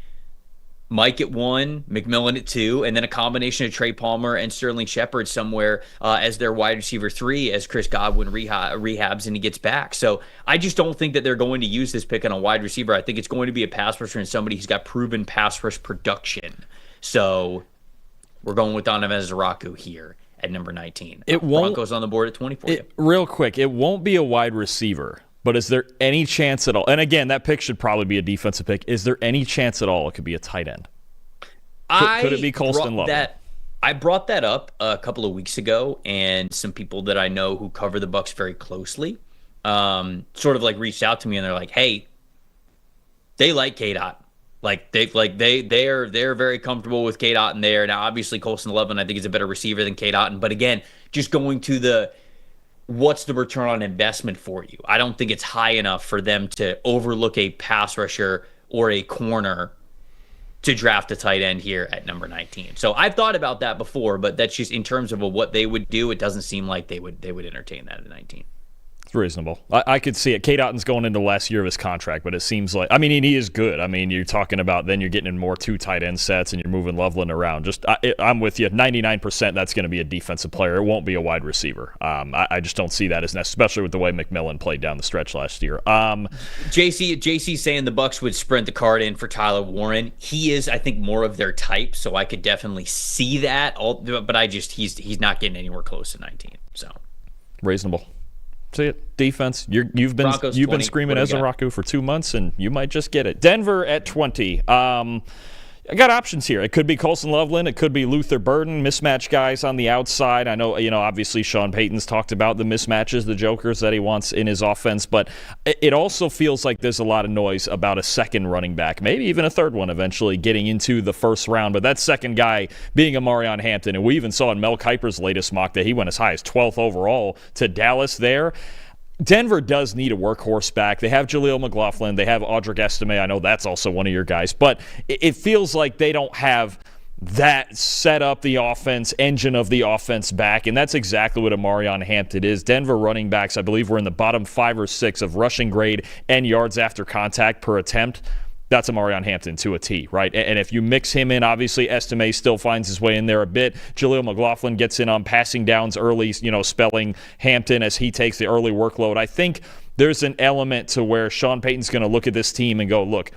Speaker 1: Mike at 1, McMillan at 2, and then a combination of Trey Palmer and Sterling Shepard somewhere as their wide receiver 3 as Chris Godwin rehabs and he gets back. So I just don't think that they're going to use this pick on a wide receiver. I think it's going to be a pass rusher and somebody who's got proven pass rush production. So we're going with Donovan Zaraku here at number 19. Broncos on the board at 24.
Speaker 2: Real quick, it won't be a wide receiver. But is there any chance at all? And again, that pick should probably be a defensive pick. Is there any chance at all it could be a tight end? Could it be Colston Loveland?
Speaker 1: I brought that up a couple of weeks ago, and some people that I know who cover the Bucs very closely sort of like reached out to me, and they're like, "Hey, they like K-Dot. They're very comfortable with K-Dot in there." Now, obviously, Colston Loveland I think is a better receiver than K-Dot, but again, just going to what's the return on investment for you? I don't think it's high enough for them to overlook a pass rusher or a corner to draft a tight end here at number 19. So I've thought about that before, but that's just in terms of what they would do. It doesn't seem like they would entertain that at 19.
Speaker 2: It's reasonable. I could see it. K. Dotton's going into the last year of his contract, but it seems like, he is good. You're talking about then you're getting in more 2 tight end sets and you're moving Loveland around. I'm with you. 99% that's going to be a defensive player. It won't be a wide receiver. I just don't see that as necessary, especially with the way McMillan played down the stretch last year.
Speaker 1: JC saying the Bucs would sprint the card in for Tyler Warren. He is, I think, more of their type, so I could definitely see that. But he's not getting anywhere close to 19. So
Speaker 2: reasonable. See it. Defense. You've been screaming Ezraku for 2 months, and you might just get it. Denver at 20. I got options here. It could be Colston Loveland. It could be Luther Burden. Mismatch guys on the outside. I know, obviously Sean Payton's talked about the mismatches, the jokers that he wants in his offense, but it also feels like there's a lot of noise about a second running back, maybe even a third one eventually getting into the first round, but that second guy being a Marion Hampton, and we even saw in Mel Kiper's latest mock that he went as high as 12th overall to Dallas there. Denver does need a workhorse back. They have Jaleel McLaughlin. They have Audric Estime. I know that's also one of your guys. But it feels like they don't have that set up the offense, engine of the offense back, and that's exactly what a Marion Hampton is. Denver running backs, I believe, were in the bottom 5 or 6 of rushing grade and yards after contact per attempt. That's a Marion Hampton to a T, right? And if you mix him in, obviously Estime still finds his way in there a bit. Jaleel McLaughlin gets in on passing downs early, spelling Hampton as he takes the early workload. I think there's an element to where Sean Payton's going to look at this team and go, look,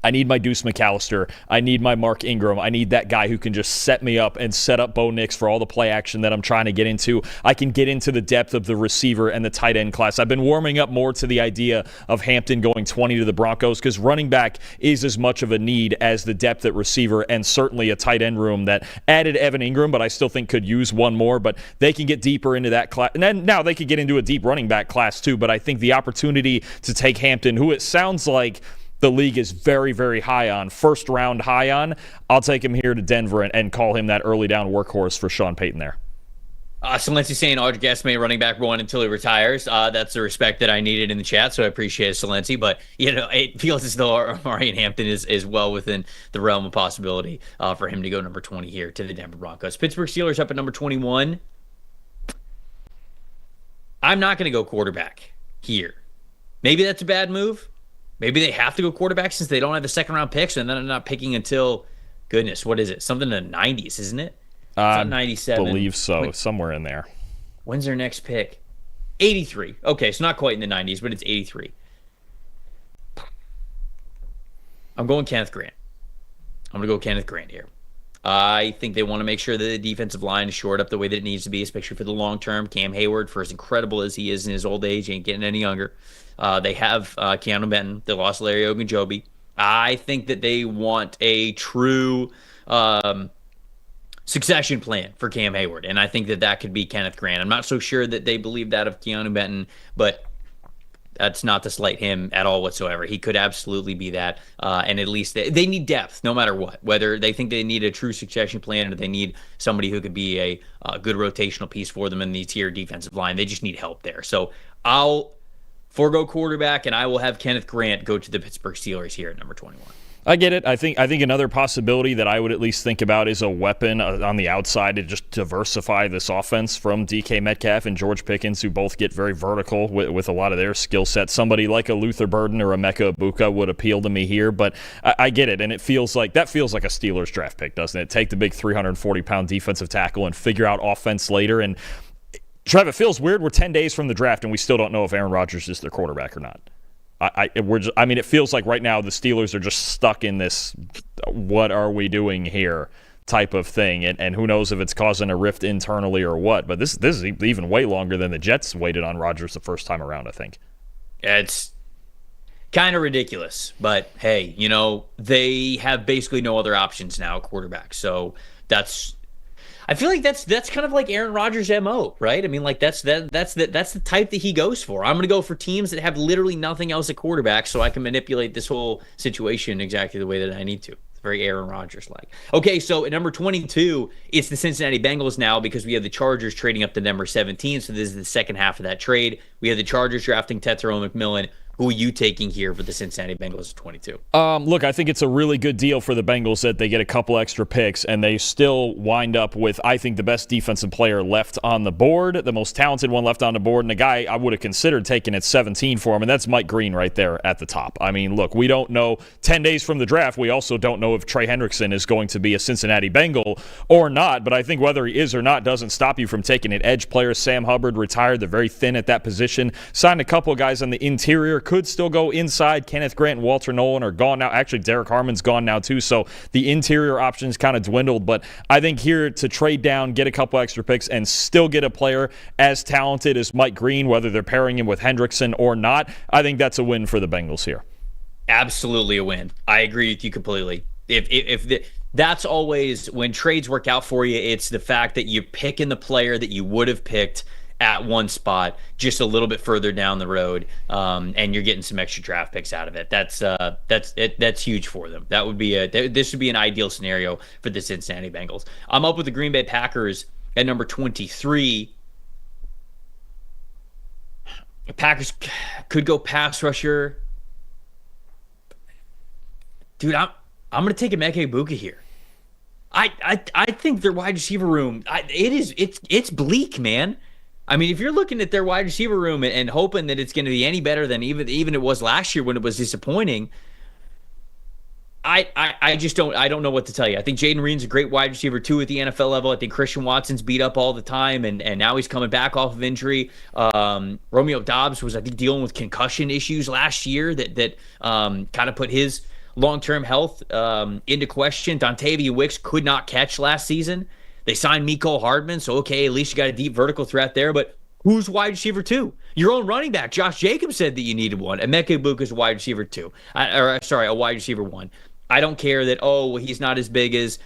Speaker 2: I need my Deuce McAllister. I need my Mark Ingram. I need that guy who can just set me up and set up Bo Nix for all the play action that I'm trying to get into. I can get into the depth of the receiver and the tight end class. I've been warming up more to the idea of Hampton going 20 to the Broncos because running back is as much of a need as the depth at receiver and certainly a tight end room that added Evan Ingram, but I still think could use one more. But they can get deeper into that class. And then now they could get into a deep running back class too. But I think the opportunity to take Hampton, who it sounds like the league is very, very high on, first round high on, I'll take him here to Denver and call him that early down workhorse for Sean Payton there.
Speaker 1: Solensi saying Audric Estime running back 1 until he retires. That's the respect that I needed in the chat, so I appreciate it, Solensi. But, it feels as though Marion Hampton is well within the realm of possibility for him to go number 20 here to the Denver Broncos. Pittsburgh Steelers up at number 21. I'm not going to go quarterback here. Maybe that's a bad move. Maybe they have to go quarterback since they don't have the second-round picks, and then I'm not picking until, goodness, what is it? Something in the 90s, isn't it? It's not 97.
Speaker 2: I believe so, somewhere in there.
Speaker 1: When's their next pick? 83. Okay, so not quite in the 90s, but it's 83. I'm going Kenneth Grant. I'm going to go Kenneth Grant here. I think they want to make sure that the defensive line is shored up the way that it needs to be, especially for the long term. Cam Hayward, for as incredible as he is in his old age, ain't getting any younger. They have Keanu Benton. They lost Larry Ogunjobi. I think that they want a true succession plan for Cam Hayward, and I think that could be Kenneth Grant. I'm not so sure that they believe that of Keanu Benton, but That's not to slight him at all whatsoever. He could absolutely be that. And at least they need depth no matter what, whether they think they need a true succession plan or they need somebody who could be a good rotational piece for them in the tier defensive line. They just need help there. So I'll forego quarterback, and I will have Kenneth Grant go to the Pittsburgh Steelers here at number 21.
Speaker 2: I get it. I think another possibility that I would at least think about is a weapon on the outside to just diversify this offense from DK Metcalf and George Pickens, who both get very vertical with a lot of their skill sets. Somebody like a Luther Burden or a Emeka Egbuka would appeal to me here, but I get it, and it feels like a Steelers draft pick, doesn't it? Take the big 340-pound defensive tackle and figure out offense later. And Trevor, it feels weird. We're 10 days from the draft, and we still don't know if Aaron Rodgers is their quarterback or not. It feels like right now the Steelers are just stuck in this what are we doing here type of thing, and who knows if it's causing a rift internally or what. But this is even way longer than the Jets waited on Rodgers the first time around, I think.
Speaker 1: It's kind of ridiculous, but hey, they have basically no other options now, quarterback. So I feel like that's kind of like Aaron Rodgers' MO, right? I mean, like that's the type that he goes for. I'm going to go for teams that have literally nothing else at quarterback, so I can manipulate this whole situation exactly the way that I need to. It's very Aaron Rodgers-like. Okay, so at number 22, it's the Cincinnati Bengals now because we have the Chargers trading up to number 17. So this is the second half of that trade. We have the Chargers drafting Tetairoa McMillan. Who are you taking here for the Cincinnati Bengals at 22?
Speaker 2: Look, I think it's a really good deal for the Bengals that they get a couple extra picks, and they still wind up with, I think, the best defensive player left on the board, the most talented one left on the board, and the guy I would have considered taking at 17 for him, and that's Mike Green right there at the top. I mean, look, we don't know 10 days from the draft. We also don't know if Trey Hendrickson is going to be a Cincinnati Bengal or not, but I think whether he is or not doesn't stop you from taking an edge player. Sam Hubbard retired. They're very thin at that position. Signed a couple of guys on the interior. Could still go inside. Kenneth Grant and Walter Nolan are gone now. Actually, Derek Harmon's gone now too, so the interior options kind of dwindled. But I think here to trade down, get a couple extra picks, and still get a player as talented as Mike Green, whether they're pairing him with Hendrickson or not, I think that's a win for the Bengals here.
Speaker 1: Absolutely a win. I agree with you completely. That's always, when trades work out for you, it's the fact that you're picking the player that you would have picked at one spot just a little bit further down the road, and you're getting some extra draft picks out of it. That's huge for them. This would be an ideal scenario for the Cincinnati Bengals. I'm up with the Green Bay Packers at number 23. The Packers could go pass rusher. Dude, I'm going to take Emeka Egbuka here. I think their wide receiver room, it's bleak, man. I mean, if you're looking at their wide receiver room and hoping that it's going to be any better than even it was last year when it was disappointing, I just don't know what to tell you. I think Jaden Reed's a great wide receiver too at the NFL level. I think Christian Watson's beat up all the time, and now he's coming back off of injury. Romeo Doubs was, I think, dealing with concussion issues last year that kind of put his long-term health into question. Dontavian Wicks could not catch last season. They signed Mecole Hardman, so okay, at least you got a deep vertical threat there, but who's wide receiver 2? Your own running back, Josh Jacobs, said that you needed one. Emeka Egbuka is a wide receiver 2. A wide receiver 1. I don't care that, he's not as big as,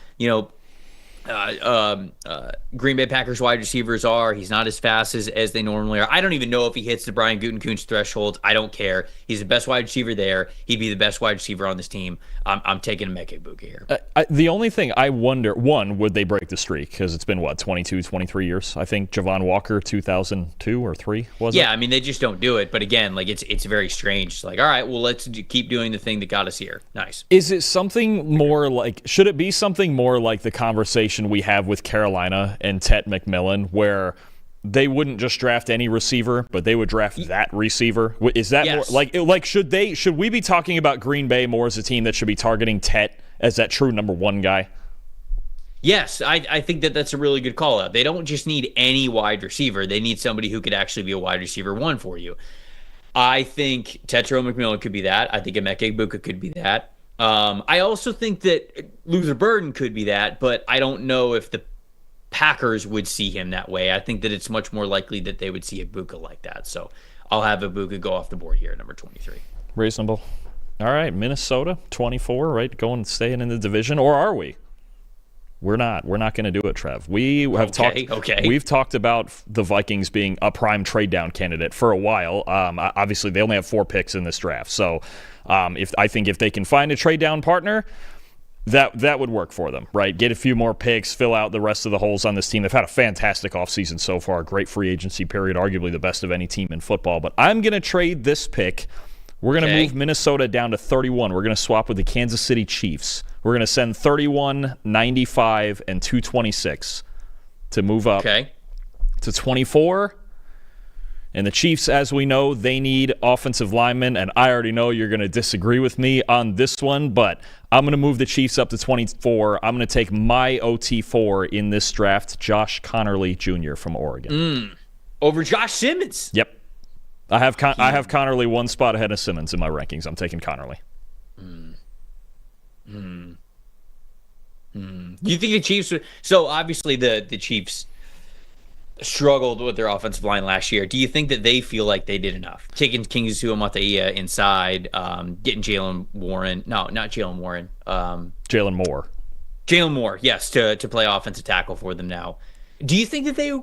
Speaker 1: Green Bay Packers wide receivers are. He's not as fast as they normally are. I don't even know if he hits the Brian Gutekunst threshold. I don't care. He's the best wide receiver there. He'd be the best wide receiver on this team. I'm taking Emeka Egbuka here.
Speaker 2: The only thing I wonder, one, would they break the streak? Because it's been, 22, 23 years? I think Javon Walker, 2002 or 3, was it?
Speaker 1: Yeah, I mean, they just don't do it. But again, it's very strange. It's like, all right, well, let's keep doing the thing that got us here. Nice.
Speaker 2: Is it something more like, should it be something more like the conversation we have with Carolina and Tet McMillan, where they wouldn't just draft any receiver, but they would draft that receiver? Is that
Speaker 1: yes.
Speaker 2: more like should we be talking about Green Bay more as a team that should be targeting Tet as that true number 1 guy?
Speaker 1: Yes, I think that's a really good call out. They don't just need any wide receiver. They need somebody who could actually be a wide receiver 1 for you. I think Tetairoa McMillan could be that. I think Emeka Egbuka could be that. I also think that Luther Burden could be that, but I don't know if the Packers would see him that way. I think that it's much more likely that they would see Egbuka like that. So I'll have Egbuka go off the board here at number 23.
Speaker 2: Reasonable. All right, Minnesota, 24, right? Staying in the division, or are we? We're not going to do it, Trev. We've talked about the Vikings being a prime trade down candidate for a while. Obviously, they only have 4 picks in this draft. So if they can find a trade down partner, that would work for them, right? Get a few more picks, fill out the rest of the holes on this team. They've had a fantastic offseason so far, great free agency period, arguably the best of any team in football. But I'm going to trade this pick. We're going to move Minnesota down to 31. We're going to swap with the Kansas City Chiefs. We're going to send 31, 95, and 226 to move up to 24. And the Chiefs, as we know, they need offensive linemen, and I already know you're going to disagree with me on this one, but I'm going to move the Chiefs up to 24. I'm going to take my OT4 in this draft, Josh Connerly Jr. from Oregon.
Speaker 1: Over Josh Simmons.
Speaker 2: Yep. I have Connerly one spot ahead of Simmons in my rankings. I'm taking Connerly.
Speaker 1: Do you think the Chiefs would... So, obviously, the Chiefs struggled with their offensive line last year. Do you think that they feel like they did enough? Taking Kingsley Suamataia inside, getting Jalen Warren. No, not Jalen Warren.
Speaker 2: Jalen Moore.
Speaker 1: Jalen Moore, yes, to play offensive tackle for them now. Do you think that they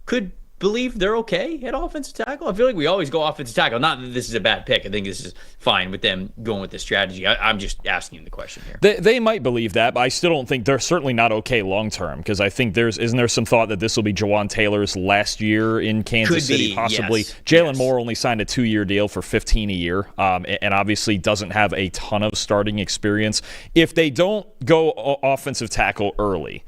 Speaker 1: could believe they're okay at offensive tackle? I feel like we always go offensive tackle. Not that this is a bad pick. I think this is fine with them going with this strategy. I'm just asking the question here.
Speaker 2: They might believe that, but I still don't think they're certainly not okay long term, because I think isn't there some thought that this will be Jawan Taylor's last year in Kansas City, possibly.
Speaker 1: Yes.
Speaker 2: Jalen Moore only signed a 2-year deal for $15 a year, and obviously doesn't have a ton of starting experience. If they don't go offensive tackle early,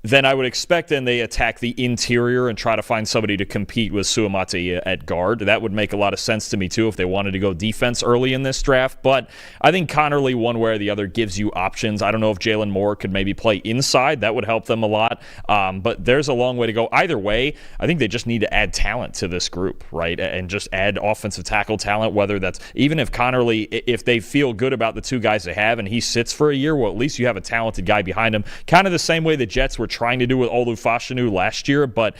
Speaker 2: then I would expect then they attack the interior and try to find somebody to compete with Suamataia at guard. That would make a lot of sense to me, too, if they wanted to go defense early in this draft. But I think Connerly, one way or the other, gives you options. I don't know if Jalen Moore could maybe play inside. That would help them a lot. But there's a long way to go. Either way, I think they just need to add talent to this group, right? And just add offensive tackle talent, whether that's, even if Connerly, if they feel good about the 2 guys they have and he sits for a year, well, at least you have a talented guy behind him. Kind of the same way the Jets were trying to do with Olu Fashanu last year. But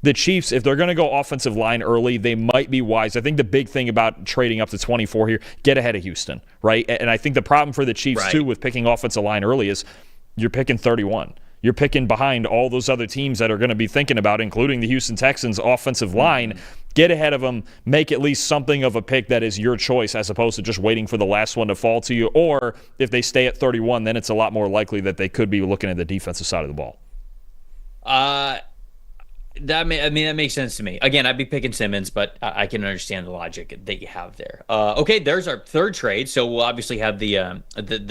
Speaker 2: the Chiefs, if they're going to go offensive line early, they might be wise. I think the big thing about trading up to 24 here, get ahead of Houston, right? And I think the problem for the Chiefs, too, with picking offensive line early is you're picking 31. You're picking behind all those other teams that are going to be thinking about, including the Houston Texans offensive line. Get ahead of them, make at least something of a pick that is your choice, as opposed to just waiting for the last one to fall to you. Or if they stay at 31, then it's a lot more likely that they could be looking at the defensive side of the ball.
Speaker 1: That makes sense to me. Again, I'd be picking Simmons, but I can understand the logic that you have there. Okay, there's our third trade. So we'll obviously have the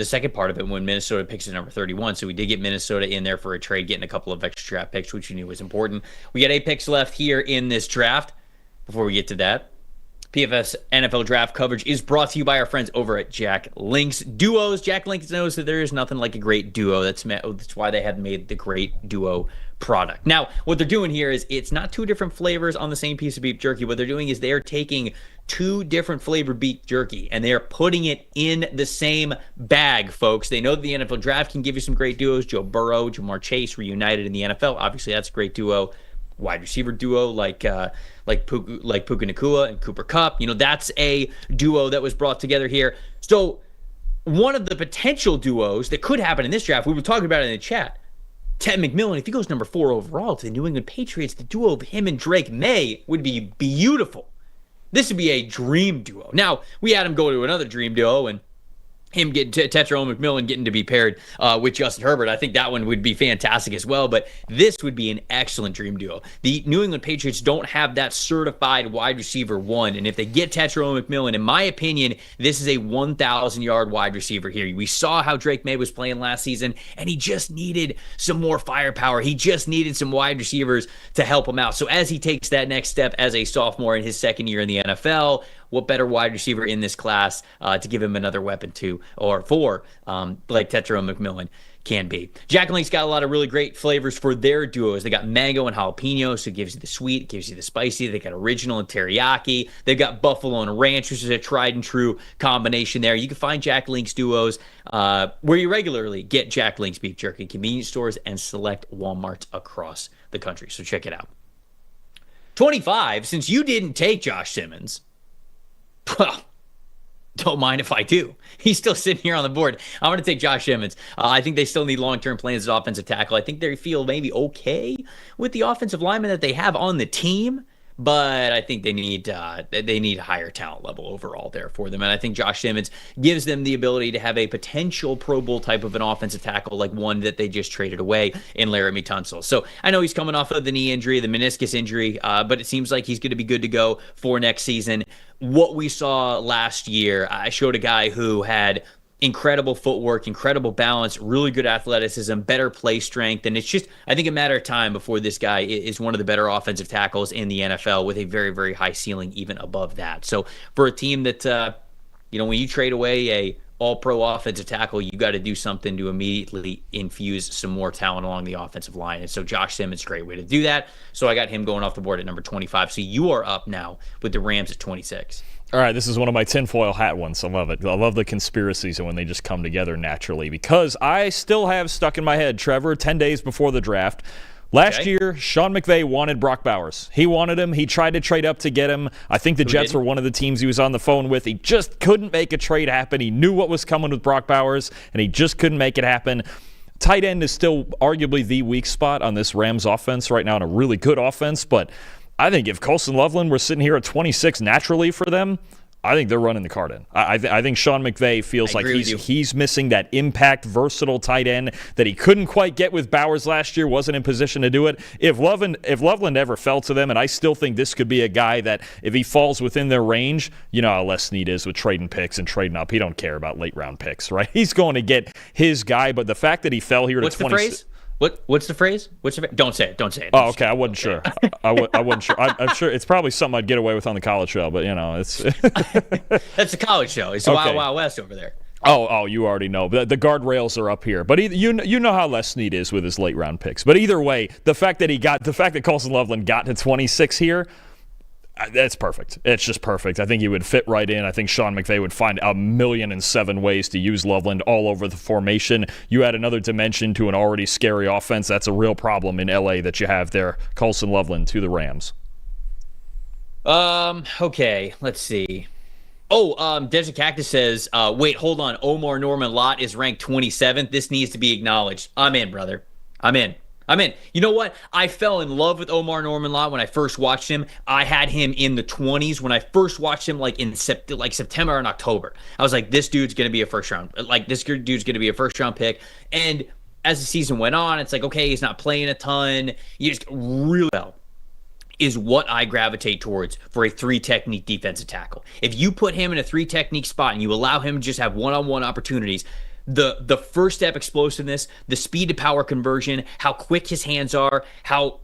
Speaker 1: second part of it when Minnesota picks at number 31. So we did get Minnesota in there for a trade, getting a couple of extra draft picks, which we knew was important. We got 8 picks left here in this draft. Before we get to that, PFF's NFL draft coverage is brought to you by our friends over at Jack Link's Duos. Jack Link knows that there is nothing like a great duo. That's why they have made the great duo product. Now, what they're doing here is it's not 2 different flavors on the same piece of beef jerky. What they're doing is they are taking 2 different flavored beef jerky and they are putting it in the same bag, folks. They know that the NFL draft can give you some great duos. Joe Burrow, Jamar Chase reunited in the NFL. Obviously, that's a great duo. Wide receiver duo like Puka Nacua and Cooper Kupp. You know, that's a duo that was brought together here. So one of the potential duos that could happen in this draft, we were talking about it in the chat, Ted McMillan, if he goes number 4 overall to the New England Patriots, the duo of him and Drake May would be beautiful. This would be a dream duo. Now, we had him go to another dream duo and him getting Tetro McMillan getting to be paired with Justin Herbert. I think that one would be fantastic as well, but this would be an excellent dream duo. The New England Patriots don't have that certified wide receiver 1, and if they get Tetro McMillan, in my opinion, this is a 1,000-yard wide receiver here. We saw how Drake May was playing last season, and he just needed some more firepower. He just needed some wide receivers to help him out. So as he takes that next step as a sophomore in his second year in the NFL, what better wide receiver in this class to give him another weapon for like Tetro McMillan can be. Jack Link's got a lot of really great flavors for their duos. They got mango and jalapeno, so it gives you the sweet, it gives you the spicy. They got original and teriyaki. They've got buffalo and ranch, which is a tried and true combination there. You can find Jack Link's duos where you regularly get Jack Link's beef jerky, convenience stores, and select Walmarts across the country. So check it out. 25, since you didn't take Josh Simmons, well, Don't mind if I do. He's still sitting here on the board. I'm going to take Josh Simmons. I think they still need long-term plans as offensive tackle. I think they feel maybe okay with the offensive lineman that they have on the team, but I think they need a higher talent level overall there for them. And I think Josh Simmons gives them the ability to have a potential Pro Bowl type of an offensive tackle, like one that they just traded away in Laramie Tunsil. So I know he's coming off of the knee injury, the meniscus injury, but it seems like he's going to be good to go for next season. What we saw last year, I showed a guy who had incredible footwork, incredible balance, really good athleticism, better play strength. And it's just, I think, a matter of time before this guy is one of the better offensive tackles in the NFL with a very, very high ceiling, even above that. So for a team that, when you trade away a all-pro offensive tackle, you got to do something to immediately infuse some more talent along the offensive line. And so Josh Simmons, great way to do that. So I got him going off the board at number 25. So you are up now with the Rams at 26.
Speaker 2: All right, this is one of my tinfoil hat ones. I love it. I love the conspiracies and when they just come together naturally, because I still have stuck in my head, Trevor, 10 days before the draft. Last year, Sean McVay wanted Brock Bowers. He wanted him. He tried to trade up to get him. I think the Jets were one of the teams he was on the phone with. He just couldn't make a trade happen. He knew what was coming with Brock Bowers, and he just couldn't make it happen. Tight end is still arguably the weak spot on this Rams offense right now, and a really good offense, but I think if Colson Loveland were sitting here at 26 naturally for them, I think they're running the card in. I think Sean McVay feels like he's missing that impact, versatile tight end that he couldn't quite get with Bowers last year, wasn't in position to do it. If Loveland ever fell to them, and I still think this could be a guy that if he falls within their range, you know how Les Snead is with trading picks and trading up. He don't care about late-round picks, right? He's going to get his guy, but the fact that he fell here to 26...
Speaker 1: What's the phrase? What's the phrase? Don't say it. Don't say it.
Speaker 2: Oh, okay. I wasn't sure. I wasn't sure. I'm sure it's probably something I'd get away with on the college show, but it's
Speaker 1: that's a college show. It's the Wild Wild West over there.
Speaker 2: Oh, you already know. The guardrails are up here, but you know how Les Snead is with his late round picks. But either way, the fact that Colson Loveland got to 26 here. That's perfect. It's just perfect. I think he would fit right in. I think Sean McVay would find 1,000,007 ways to use Loveland all over the formation. You add another dimension to an already scary offense. That's a real problem in LA that you have there. Colson Loveland to the Rams.
Speaker 1: Okay, let's see. Desert Cactus says, wait, hold on. Omar Norman Lott is ranked 27th. This needs to be acknowledged. I'm in, brother. I'm in. You know what? I fell in love with Omar Norman Lott when I first watched him. I had him in the 20s when I first watched him, like in September and October. I was like, this dude's going to be a first round. Pick. And as the season went on, it's like, okay, he's not playing a ton. You just really well is what I gravitate towards for a 3-technique defensive tackle. If you put him in a 3-technique spot and you allow him to just have one-on-one opportunities, the first step explosiveness, the speed to power conversion, how quick his hands are, how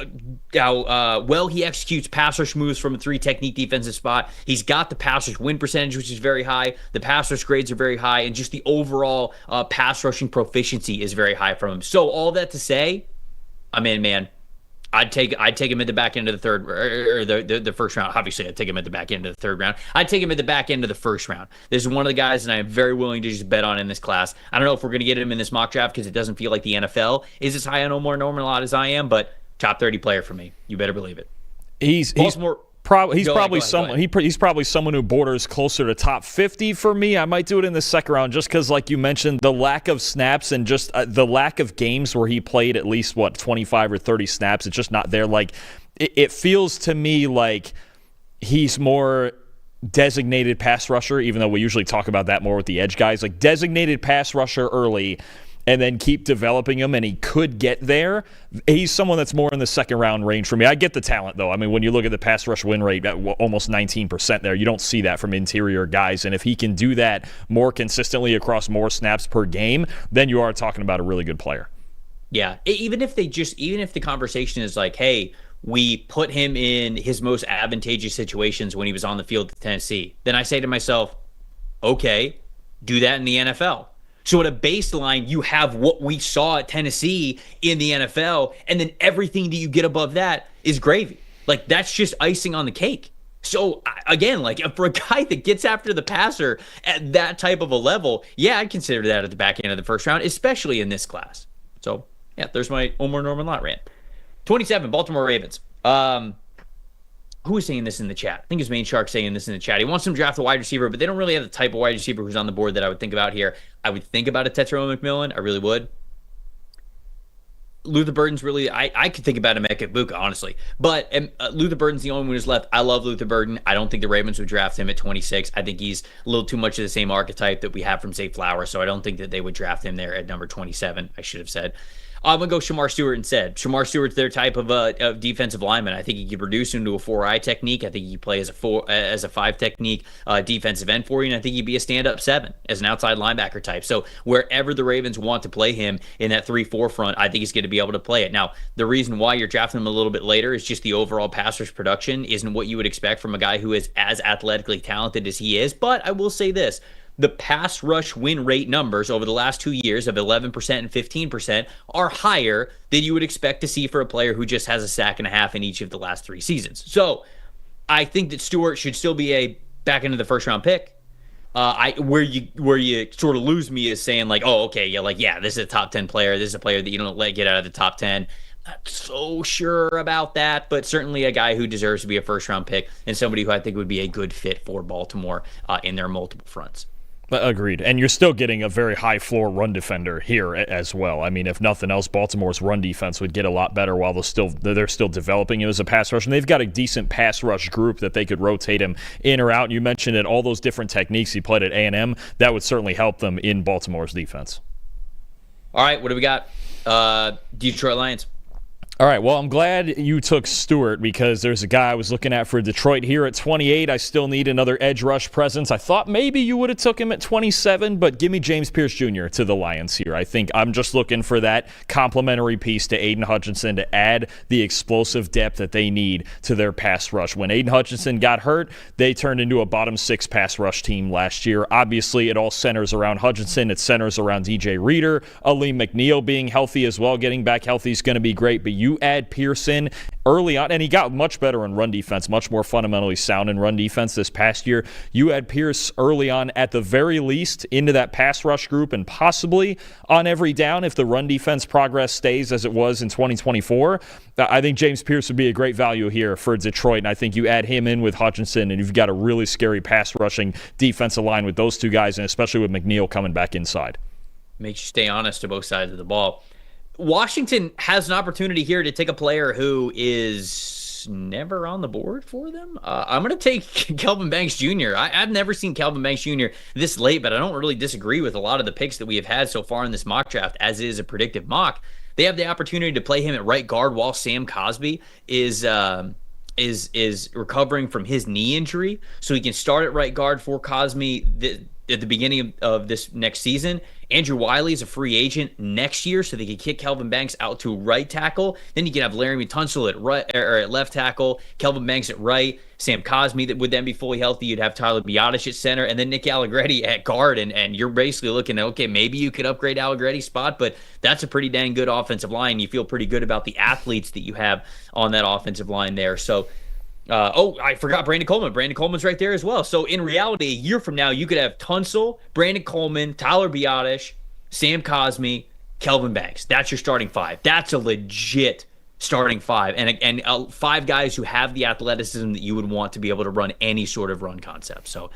Speaker 1: well he executes pass rush moves from a 3-technique defensive spot. He's got the pass rush win percentage, which is very high. The pass rush grades are very high, and just the overall pass rushing proficiency is very high from him. So all that to say, I'm in, man. I'd take him at the back end of the third or the first round. Obviously, I'd take him at the back end of the third round. I'd take him at the back end of the first round. This is one of the guys that I am very willing to just bet on in this class. I don't know if we're going to get him in this mock draft because it doesn't feel like the NFL is as high on Omar Norman Lott as I am, but top 30 player for me. You better believe it.
Speaker 2: He's probably someone who borders closer to top 50 for me. I might do it in the second round just because, like you mentioned, the lack of snaps and just the lack of games where he played at least 25 or 30 snaps. It's just not there. Like it feels to me like he's more designated pass rusher, even though we usually talk about that more with the edge guys. Like designated pass rusher early, and then keep developing him, and he could get there. He's someone that's more in the second round range for me. I get the talent, though. I mean, when you look at the pass rush win rate at almost 19% there, you don't see that from interior guys. And if he can do that more consistently across more snaps per game, then you are talking about a really good player.
Speaker 1: Yeah, even if the conversation is like, hey, we put him in his most advantageous situations when he was on the field at Tennessee, then I say to myself, okay, do that in the NFL. So at a baseline, you have what we saw at Tennessee in the NFL, and then everything that you get above that is gravy. Like, that's just icing on the cake. So, again, like, for a guy that gets after the passer at that type of a level, yeah, I'd consider that at the back end of the first round, especially in this class. So, yeah, there's my Omar Norman Lott rant. 27, Baltimore Ravens. who was saying this in the chat? I think it's Main Shark saying this in the chat. He wants him to draft a wide receiver, but they don't really have the type of wide receiver who's on the board that I would think about here. I would think about a Tetairoa McMillan. I really would. Luther Burden's really, I could think about him at Ibuka, honestly. But Luther Burden's the only one who's left. I love Luther Burden. I don't think the Ravens would draft him at 26. I think he's a little too much of the same archetype that we have from, say, Flowers. So I don't think that they would draft him there at number 27, I should have said. I'm going to go Shamar Stewart instead. Shamar Stewart's their type of defensive lineman. I think he could reduce into a 4-eye technique. I think he could play as a 5 technique defensive end for you, and I think he'd be a stand-up 7 as an outside linebacker type. So wherever the Ravens want to play him in that 3-4 front, I think he's going to be able to play it. Now, the reason why you're drafting him a little bit later is just the overall pass rush production isn't what you would expect from a guy who is as athletically talented as he is. But I will say this. The pass rush win rate numbers over the last 2 years of 11% and 15% are higher than you would expect to see for a player who just has a sack and a half in each of the last 3 seasons. So I think that Stewart should still be a back into the first round pick. Where you sort of lose me is saying like, oh, okay, this is a top 10 player. This is a player that you don't let get out of the top 10. Not so sure about that, but certainly a guy who deserves to be a first round pick and somebody who I think would be a good fit for Baltimore in their multiple fronts.
Speaker 2: Agreed. And you're still getting a very high floor run defender here as well. I mean, if nothing else, Baltimore's run defense would get a lot better while they're still developing him as a pass rush. And they've got a decent pass rush group that they could rotate him in or out. You mentioned it, all those different techniques he played at A&M. That would certainly help them in Baltimore's defense.
Speaker 1: All right, what do we got? Detroit Lions.
Speaker 2: All right, well, I'm glad you took Stewart because there's a guy I was looking at for Detroit here at 28. I still need another edge rush presence. I thought maybe you would have took him at 27, but give me James Pierce Jr. to the Lions here. I think I'm just looking for that complementary piece to Aiden Hutchinson to add the explosive depth that they need to their pass rush. When Aiden Hutchinson got hurt, they turned into a bottom 6 pass rush team last year. Obviously, it all centers around Hutchinson. It centers around DJ Reader. Aleem McNeil being healthy as well. Getting back healthy is going to be great, but you add Pearson early on, and he got much better in run defense, much more fundamentally sound in run defense this past year. You add Pierce early on, at the very least, into that pass rush group, and possibly on every down if the run defense progress stays as it was in 2024. I think James Pierce would be a great value here for Detroit, and I think you add him in with Hutchinson, and you've got a really scary pass rushing defensive line with those two guys, and especially with McNeil coming back inside.
Speaker 1: Makes you stay honest to both sides of the ball. Washington has an opportunity here to take a player who is never on the board for them. I'm going to take Kelvin Banks Jr. I've never seen Kelvin Banks Jr. this late, but I don't really disagree with a lot of the picks that we have had so far in this mock draft, as is a predictive mock. They have the opportunity to play him at right guard while Sam Cosby is recovering from his knee injury, so he can start at right guard for Cosby at the beginning of this next season. Andrew Wiley is a free agent next year, so they could kick Kelvin Banks out to right tackle. Then you can have Laramie Tunsil at left tackle, Kelvin Banks at right, Sam Cosby that would then be fully healthy. You'd have Tyler Biadasz at center, and then Nick Allegretti at guard. And you're basically looking at, okay, maybe you could upgrade Allegretti's spot, but that's a pretty dang good offensive line. You feel pretty good about the athletes that you have on that offensive line there. So, I forgot Brandon Coleman. Brandon Coleman's right there as well. So in reality, a year from now, you could have Tunsil, Brandon Coleman, Tyler Biadasz, Sam Cosby, Kelvin Banks. That's your starting 5. That's a legit starting 5. And 5 guys who have the athleticism that you would want to be able to run any sort of run concept. So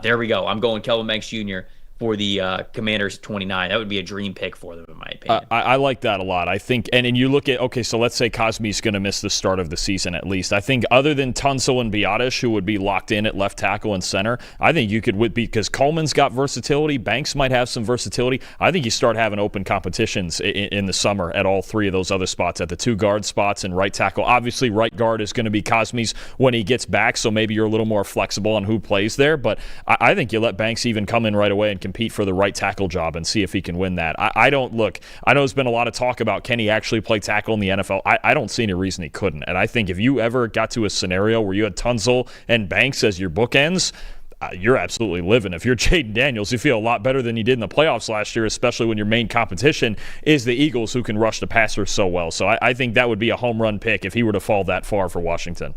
Speaker 1: there we go. I'm going Kelvin Banks Jr. for the Commanders at 29. That would be a dream pick for them, in my opinion.
Speaker 2: I like that a lot. I think, and you look at, okay, so let's say Cosby's going to miss the start of the season at least. I think other than Tunsil and Biadasz, who would be locked in at left tackle and center, I think you could, because Coleman's got versatility, Banks might have some versatility. I think you start having open competitions in the summer at all 3 of those other spots, at the 2 guard spots and right tackle. Obviously, right guard is going to be Cosby's when he gets back, so maybe you're a little more flexible on who plays there, but I think you let Banks even come in right away and compete for the right tackle job and see if he can win that. I know there's been a lot of talk about can he actually play tackle in the NFL. I don't see any reason he couldn't. And I think if you ever got to a scenario where you had Tunsil and Banks as your bookends, you're absolutely living. If you're Jaden Daniels, you feel a lot better than you did in the playoffs last year, especially when your main competition is the Eagles, who can rush the passer so well. So I think that would be a home run pick if he were to fall that far for Washington.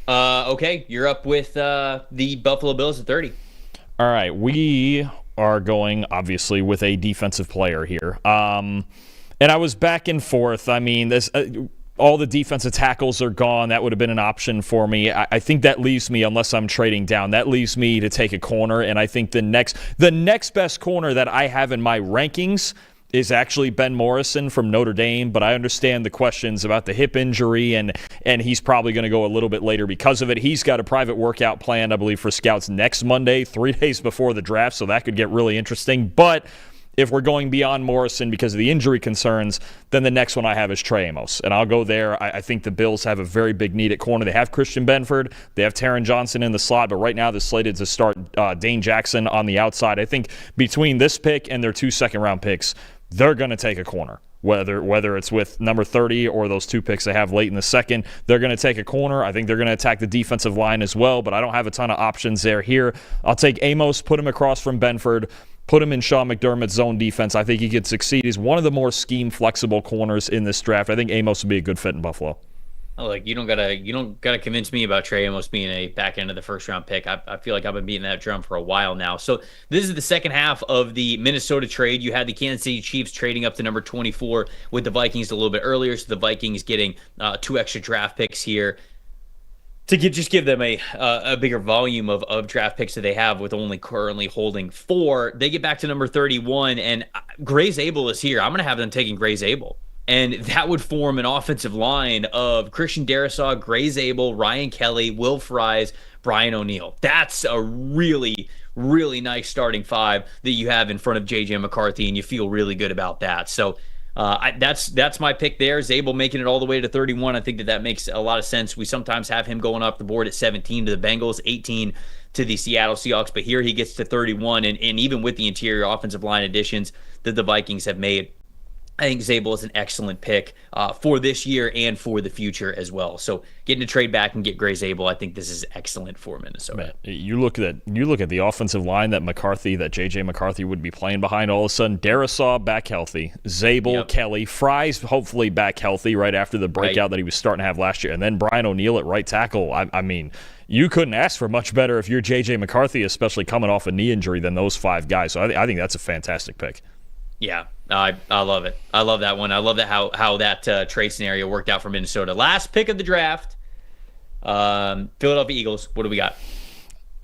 Speaker 1: Okay, you're up with the Buffalo Bills at 30.
Speaker 2: All right, we are going, obviously, with a defensive player here. And I was back and forth. I mean, all the defensive tackles are gone. That would have been an option for me. I think that leaves me, unless I'm trading down, that leaves me to take a corner. And I think the next best corner that I have in my rankings is actually Ben Morrison from Notre Dame, but I understand the questions about the hip injury, and he's probably going to go a little bit later because of it. He's got a private workout planned, I believe, for scouts next Monday, 3 days before the draft, so that could get really interesting. But if we're going beyond Morrison because of the injury concerns, then the next one I have is Trey Amos, and I'll go there. I think the Bills have a very big need at corner. They have Christian Benford. They have Taron Johnson in the slot, but right now they're slated to start Dane Jackson on the outside. I think between this pick and their 2 second-round picks, they're going to take a corner. Whether it's with number 30 or those 2 picks they have late in the second, they're going to take a corner. I think they're going to attack the defensive line as well, but I don't have a ton of options there here. I'll take Amos, put him across from Benford, put him in Sean McDermott's zone defense. I think he could succeed. He's one of the more scheme-flexible corners in this draft. I think Amos would be a good fit in Buffalo.
Speaker 1: Oh, like you don't gotta convince me about Trey Amos being a back end of the first round pick. I feel like I've been beating that drum for a while now. So this is the second half of the Minnesota trade. You had the Kansas City Chiefs trading up to number 24 with the Vikings a little bit earlier. So the Vikings getting 2 extra draft picks here to give them a bigger volume of draft picks that they have, with only currently holding 4. They get back to number 31, and Gray Zabel is here. I'm going to have them taking Gray Zabel. And that would form an offensive line of Christian Darrisaw, Gray Zabel, Ryan Kelly, Will Fries, Brian O'Neill. That's a really, really nice starting 5 that you have in front of J.J. McCarthy, and you feel really good about that. So that's my pick there. Zabel making it all the way to 31. I think that makes a lot of sense. We sometimes have him going off the board at 17 to the Bengals, 18 to the Seattle Seahawks, but here he gets to 31, and even with the interior offensive line additions that the Vikings have made, I think Zabel is an excellent pick for this year and for the future as well. So getting to trade back and get Gray Zabel, I think this is excellent for Minnesota.
Speaker 2: Man, you look at the offensive line that J.J. McCarthy would be playing behind. All of a sudden, Darrisaw back healthy, Zabel, Kelly, Fries hopefully back healthy right after the breakout that he was starting to have last year, and then Brian O'Neill at right tackle. I mean, you couldn't ask for much better if you're J.J. McCarthy, especially coming off a knee injury, than those 5 guys. So I think that's a fantastic pick.
Speaker 1: Yeah, I love it. I love that one. I love that how that trade scenario worked out for Minnesota. Last pick of the draft, Philadelphia Eagles. What do we got?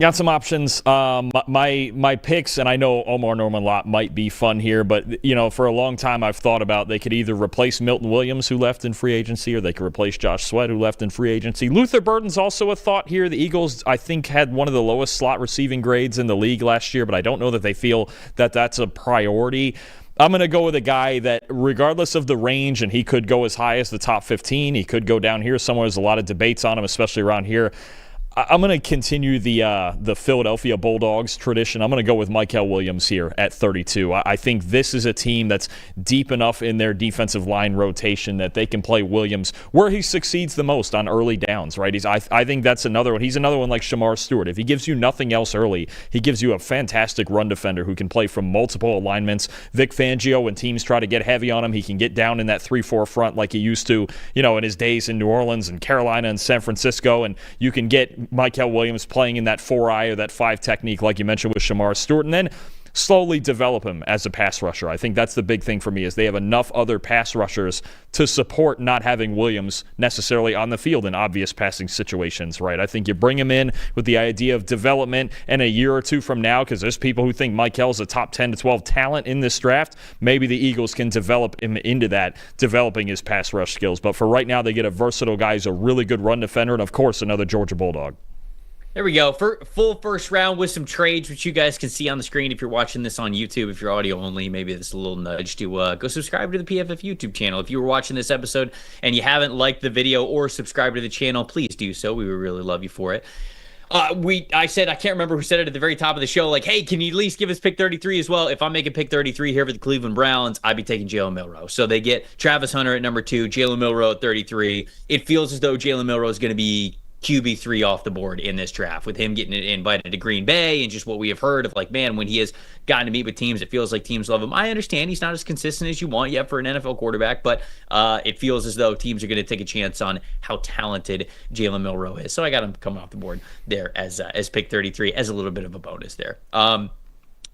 Speaker 2: Got some options. My picks, and I know Omar Norman-Lott might be fun here, but for a long time I've thought about they could either replace Milton Williams, who left in free agency, or they could replace Josh Sweat, who left in free agency. Luther Burden's also a thought here. The Eagles, I think, had one of the lowest slot receiving grades in the league last year, but I don't know that they feel that that's a priority. I'm going to go with a guy that, regardless of the range, and he could go as high as the top 15, he could go down here somewhere. There's a lot of debates on him, especially around here. I'm going to continue the Philadelphia Bulldogs tradition. I'm going to go with Mykel Williams here at 32. I think this is a team that's deep enough in their defensive line rotation that they can play Williams where he succeeds the most on early downs, right? I think that's another one. He's another one like Shamar Stewart. If he gives you nothing else early, he gives you a fantastic run defender who can play from multiple alignments. Vic Fangio, when teams try to get heavy on him, he can get down in that 3-4 front like he used to, in his days in New Orleans and Carolina and San Francisco, and you can get Mykel Williams playing in that 4-eye or that 5 technique like you mentioned with Shamar Stewart, and then slowly develop him as a pass rusher. I think that's the big thing for me, is they have enough other pass rushers to support not having Williams necessarily on the field in obvious passing situations, right? I think you bring him in with the idea of development, and a year or 2 from now, because there's people who think Mykel's a top 10 to 12 talent in this draft, maybe the Eagles can develop him into that, developing his pass rush skills. But for right now, they get a versatile guy who's a really good run defender, and of course, another Georgia Bulldog.
Speaker 1: There we go. For full first round with some trades, which you guys can see on the screen if you're watching this on YouTube. If you're audio only, maybe this is a little nudge to go subscribe to the PFF YouTube channel. If you were watching this episode and you haven't liked the video or subscribed to the channel, please do so. We would really love you for it. I said, I can't remember who said it at the very top of the show, like, hey, can you at least give us pick 33 as well? If I'm making pick 33 here for the Cleveland Browns, I'd be taking Jalen Milroe. So they get Travis Hunter at number 2, Jalen Milroe at 33. It feels as though Jalen Milroe is going to be QB3 off the board in this draft, with him getting invited to Green Bay and just what we have heard of, like, man, when he has gotten to meet with teams, it feels like teams love him. I understand he's not as consistent as you want yet for an NFL quarterback, but it feels as though teams are going to take a chance on how talented Jalen Milroe is. So I got him coming off the board there as pick 33 as a little bit of a bonus there.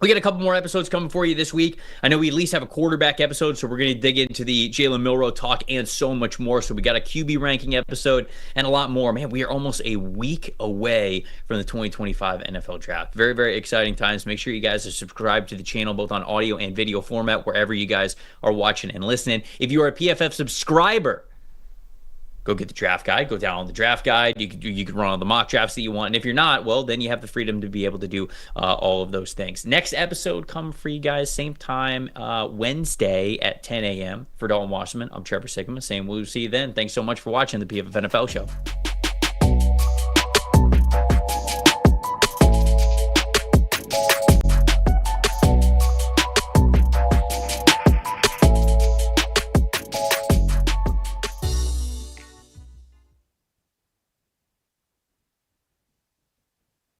Speaker 1: We got a couple more episodes coming for you this week. I know we at least have a quarterback episode, so we're going to dig into the Jalen Milroe talk and so much more. So we got a QB ranking episode and a lot more. Man, we are almost a week away from the 2025 NFL Draft. Very, very exciting times. Make sure you guys are subscribed to the channel, both on audio and video format, wherever you guys are watching and listening. If you are a PFF subscriber, go get the draft guide, go download the draft guide. You can run all the mock drafts that you want. And if you're not, well, then you have the freedom to be able to do all of those things. Next episode coming for you guys, same time, Wednesday at 10 a.m. For Dalton Wasserman, I'm Trevor Sikkema, saying we'll see you then. Thanks so much for watching the PFF NFL Show.